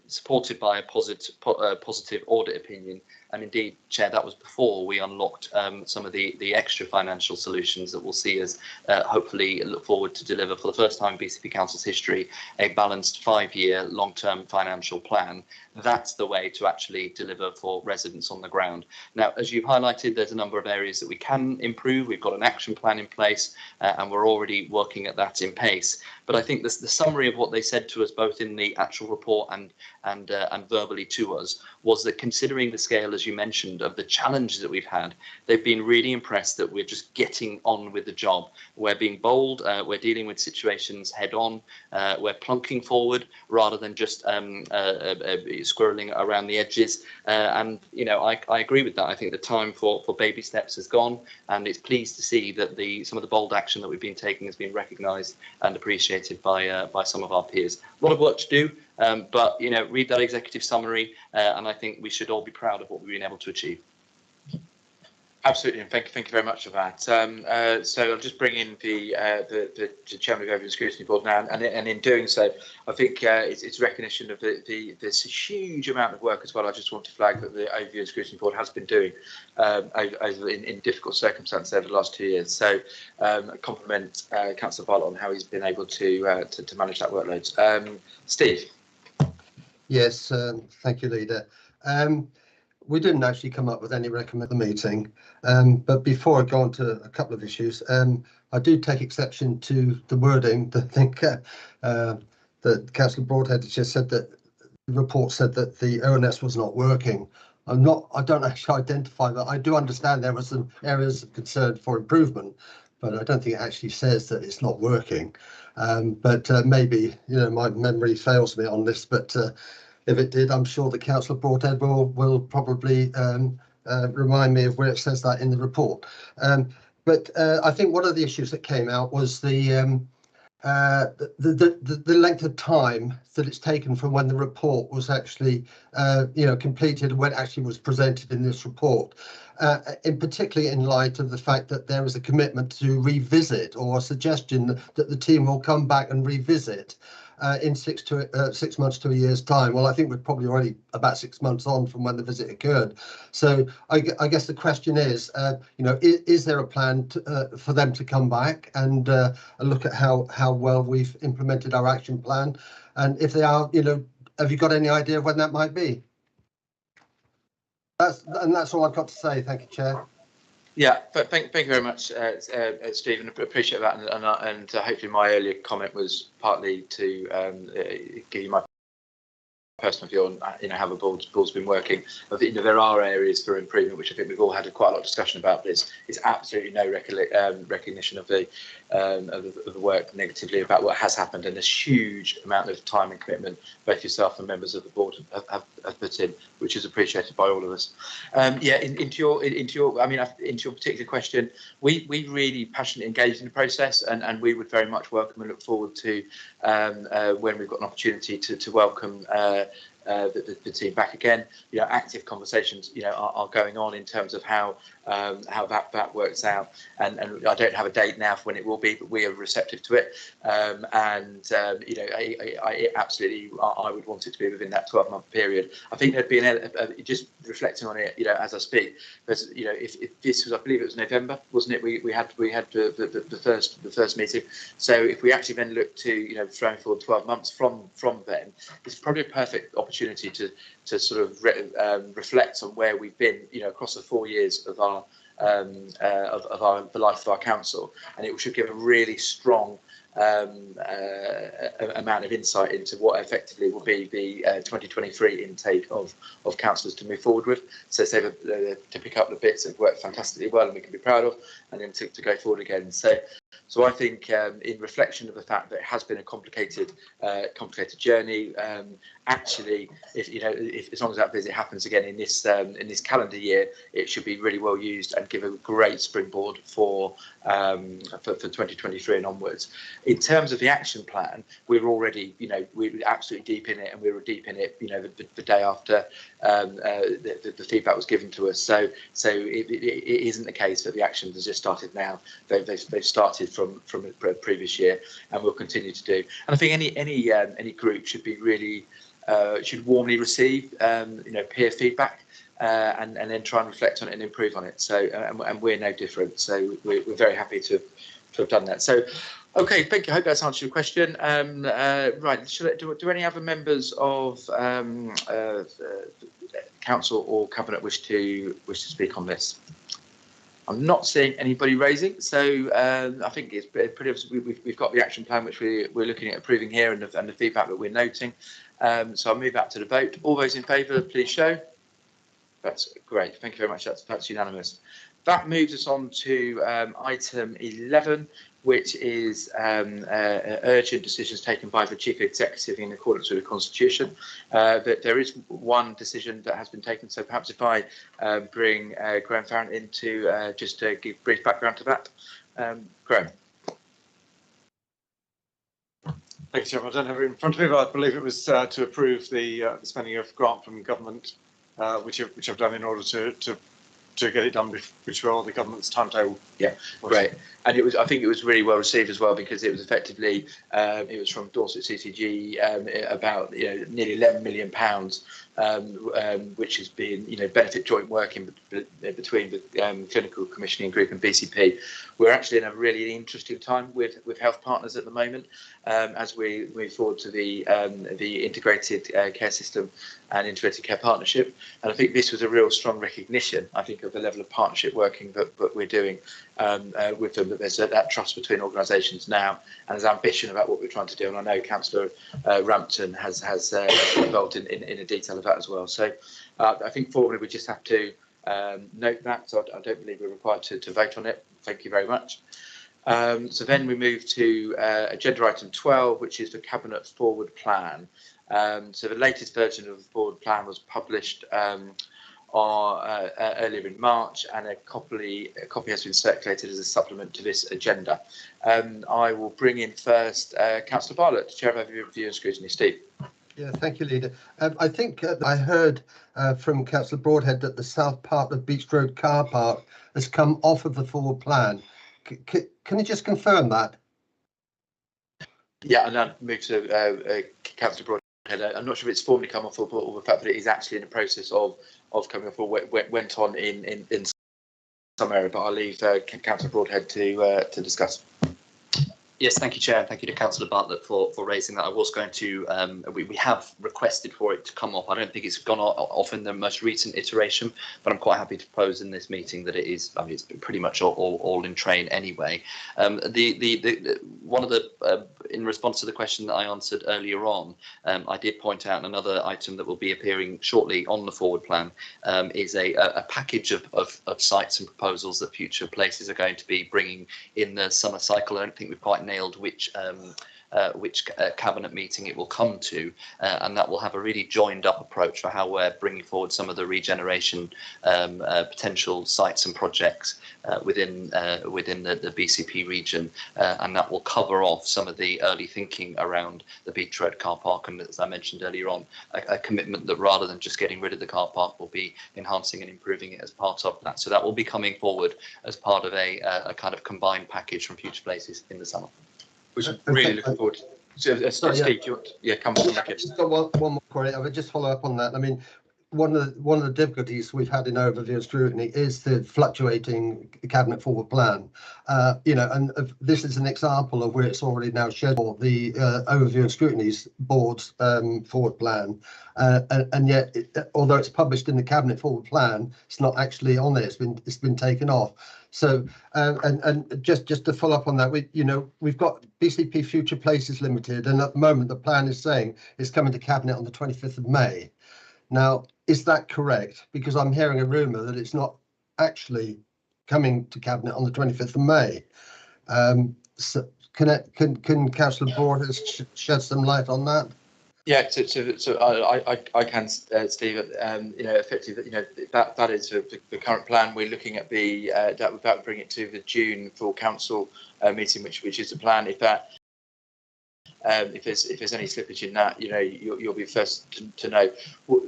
supported by a positive audit opinion. And indeed, Chair, that was before we unlocked some of the extra financial solutions that we'll see us hopefully look forward to deliver for the first time in BCP Council's history, a balanced 5-year long-term financial plan. That's the way to actually deliver for residents on the ground. Now, as you've highlighted, there's a number of areas that we can improve. We've got an action plan in place and we're already working at that in pace. But I think the summary of what they said to us, both in the actual report and verbally to us, was that considering the scale, as you mentioned, of the challenges that we've had, they've been really impressed that we're just getting on with the job. We're being bold, we're dealing with situations head on, we're plunking forward rather than just squirreling around the edges. And, you know, I agree with that. I think the time for baby steps has gone, and it's pleased to see that some of the bold action that we've been taking has been recognised and appreciated by some of our peers. A lot of work to do, but, you know, read that executive summary, and I think we should all be proud of what we've been able to achieve. Absolutely, and thank you very much for that. So I'll just bring in the Chairman of the Overview and Scrutiny Board now, and in doing so, I think it's recognition of this huge amount of work as well. I just want to flag that the Overview and Scrutiny Board has been doing in difficult circumstances over the last 2 years. So compliment Councillor Bartlett on how he's been able to manage that workload. Steve. Yes, thank you, Leader. We didn't actually come up with any recommendation at the meeting, but before I go on to a couple of issues, I do take exception to the wording. I think that Councillor Broadhead just said that the report said that the ONS was not working. I don't actually identify that. I do understand there were some areas of concern for improvement, but I don't think it actually says that it's not working. But maybe, you know, my memory fails me on this, but if it did, I'm sure that Councillor Broadhead will probably remind me of where it says that in the report. But I think one of the issues that came out was the length of time that it's taken from when the report was actually completed and when it actually was presented in this report, in particularly in light of the fact that there is a commitment to revisit, or a suggestion that the team will come back and revisit in 6 months to a year's time. Well, I think we're probably already about 6 months on from when the visit occurred. So I guess the question is, is there a plan for them to come back and look at how well we've implemented our action plan? And if they are, have you got any idea of when that might be? That's all I've got to say. Thank you, Chair. Yeah, but thank you very much, Stephen. Appreciate that, and hopefully my earlier comment was partly to give you my personal view on how the board's been working. I think there are areas for improvement, which I think we've all had quite a lot of discussion about. But it's absolutely no recognition of the work negatively about what has happened, and this huge amount of time and commitment both yourself and members of the board have put in, which is appreciated by all of us. Into your particular question, we really passionately engaged in the process, and we would very much welcome and look forward to when we've got an opportunity to welcome the team back again. Active conversations are going on in terms of how that works out, and I don't have a date now for when it will be, but we are receptive to it, I absolutely I would want it to be within that 12-month period. I think there'd be just reflecting on it as I speak, because if this was, I believe it was November, wasn't it, we had the first meeting. So if we actually then look to throwing forward 12 months from then, it's probably a perfect opportunity to sort of reflect on where we've been across the 4 years of the life of our council, and it should give a really strong amount of insight into what effectively will be the 2023 intake of councillors to move forward with. So to pick up the bits that have worked fantastically well and we can be proud of, and then to go forward again. So I think in reflection of the fact that it has been a complicated journey, actually, if as long as that visit happens again in this calendar year, it should be really well used and give a great springboard for 2023 and onwards. In terms of the action plan, we're already, we're absolutely deep in it, and we were deep in it, the day after the feedback was given to us. So it isn't the case that the action has just started now. They've started from a previous year, and will continue to do. And I think any group should be really should warmly receive peer feedback, and then try and reflect on it and improve on it. So and we're no different. So we're very happy to have done that. So okay, thank you. I hope that's answered your question. Right, do any other members of council or cabinet wish to speak on this? I'm not seeing anybody raising, so I think it's pretty obvious. We've got the action plan which we're looking at approving here, and the feedback that we're noting. So I'll move that to the vote. All those in favour, please show. That's great. Thank you very much. That's unanimous. That moves us on to item 11, which is urgent decisions taken by the Chief Executive in accordance with the Constitution. But there is one decision that has been taken, so perhaps if I bring Graham Farrant in to just give brief background to that. Graham. Thank you, Chairman. I don't have it in front of me, but I believe it was to approve the spending of grant from government, which I've done in order to get it done before the government's timetable. Yeah, great. And I think it was really well received as well, because it was effectively, it was from Dorset CCG, about nearly £11 million, which has been benefit joint working between the clinical commissioning group and BCP. We're actually in a really interesting time with health partners at the moment, as we move forward to the integrated care system and integrated care partnership. And I think this was a real strong recognition, I think, of the level of partnership working that we're doing with them, that there's that trust between organisations now, and there's ambition about what we're trying to do. And I know Councillor Rampton has involved in a detail of that as well. So I think formally we just have to note that. So I don't believe we're required to vote on it. Thank you very much. So then we move to agenda item 12, which is the Cabinet Forward Plan. So the latest version of the Forward Plan was published earlier in March, and a copy has been circulated as a supplement to this agenda. I will bring in first Councillor Bartlett, Chair of Review and Scrutiny. Steve. Yeah, thank you, Leader. I think I heard from Councillor Broadhead that the south part of Beach Road car park has come off of the Forward Plan. Can you just confirm that? Yeah, and then move to Councillor Broadhead. I'm not sure if it's formally come off, or the fact that it is actually in the process of coming off, or went on in some area, but I'll leave Councillor Broadhead to discuss. Yes, thank you, Chair. Thank you to Councillor Bartlett for raising that. I was going to, we have requested for it to come off. I don't think it's gone off in the most recent iteration, but I'm quite happy to propose in this meeting that it is. I mean, it's been pretty much all in train anyway. One of the in response to the question that I answered earlier on, I did point out another item that will be appearing shortly on the Forward Plan is a package of sites and proposals that future places are going to be bringing in the summer cycle. I don't think we've quite nailed which cabinet meeting it will come to, and that will have a really joined up approach for how we're bringing forward some of the regeneration potential sites and projects within the BCP region, and that will cover off some of the early thinking around the Beach Road car park, and as I mentioned earlier on, a commitment that rather than just getting rid of the car park, will be enhancing and improving it as part of that. So that will be coming forward as part of a kind of combined package from future places in the summer. Which I'm really looking forward to. Steve, do you want, come back? Just got one more query. I would just follow up on that. I mean, one of the difficulties we've had in overview and scrutiny is the fluctuating cabinet forward plan. And this is an example of where it's already now scheduled, the overview and scrutiny board's forward plan, and yet, although it's published in the cabinet forward plan, it's not actually on there. It's been taken off. So, and just to follow up on that, we've got BCP Future Places Limited, and at the moment the plan is saying it's coming to cabinet on the 25th of May. Now, is that correct? Because I'm hearing a rumour that it's not actually coming to cabinet on the 25th of May. So can Councillor Broad shed some light on that? Yeah, so I can, Steve. Effectively, that is the current plan. We're looking at that bring it to the June full council meeting, which is the plan. If there's any slippage in that, you'll be first to know.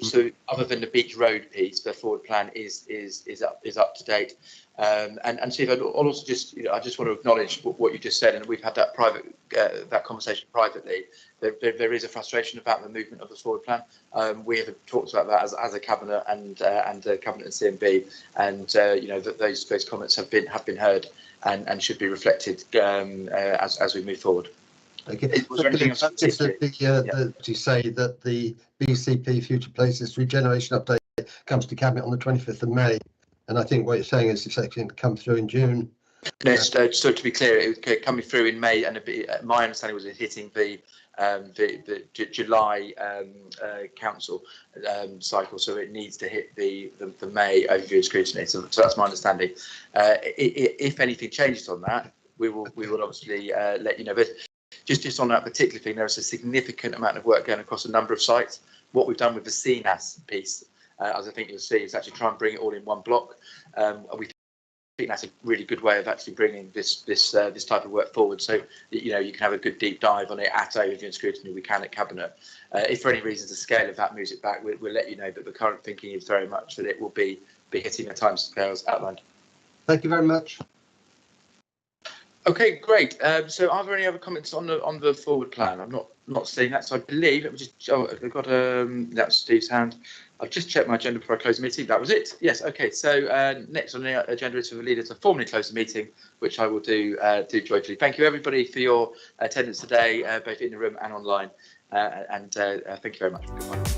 So other than the Beach Road piece, the forward plan is up to date. And Steve, I'll also I just want to acknowledge what you just said, and we've had that that conversation privately. There is a frustration about the movement of the forward plan. We have talked about that as a cabinet and cabinet and CMB, and that those comments have been heard and should be reflected as we move forward. Okay. Was there anything else? To say that the BCP Future Places Regeneration Update comes to Cabinet on the 25th of May, and I think what you're saying is it's actually going to come through in June. No, so to be clear, it was coming through in May, and my understanding was it hitting the July council cycle, so it needs to hit the May overview and scrutiny. So that's my understanding. If anything changes on that, we will obviously let you know. But just on that particular thing, there is a significant amount of work going across a number of sites. What we've done with the CNAS piece, as I think you'll see, is actually try and bring it all in one block. We think that's a really good way of actually bringing this type of work forward. So you can have a good deep dive on it at overview and scrutiny. We can at cabinet. If for any reason the scale of that moves it back, we'll let you know. But the current thinking is very much that it will be hitting the timescales outlined. Thank you very much. Okay, great. So are there any other comments on the forward plan? I'm not seeing that. So I believe it was just I've got that's Steve's hand. I've just checked my agenda before I close the meeting. That was it. Yes. Okay. So next on the agenda is for the leader to formally close the meeting, which I will do joyfully. Thank you everybody for your attendance today, both in the room and online. And thank you very much.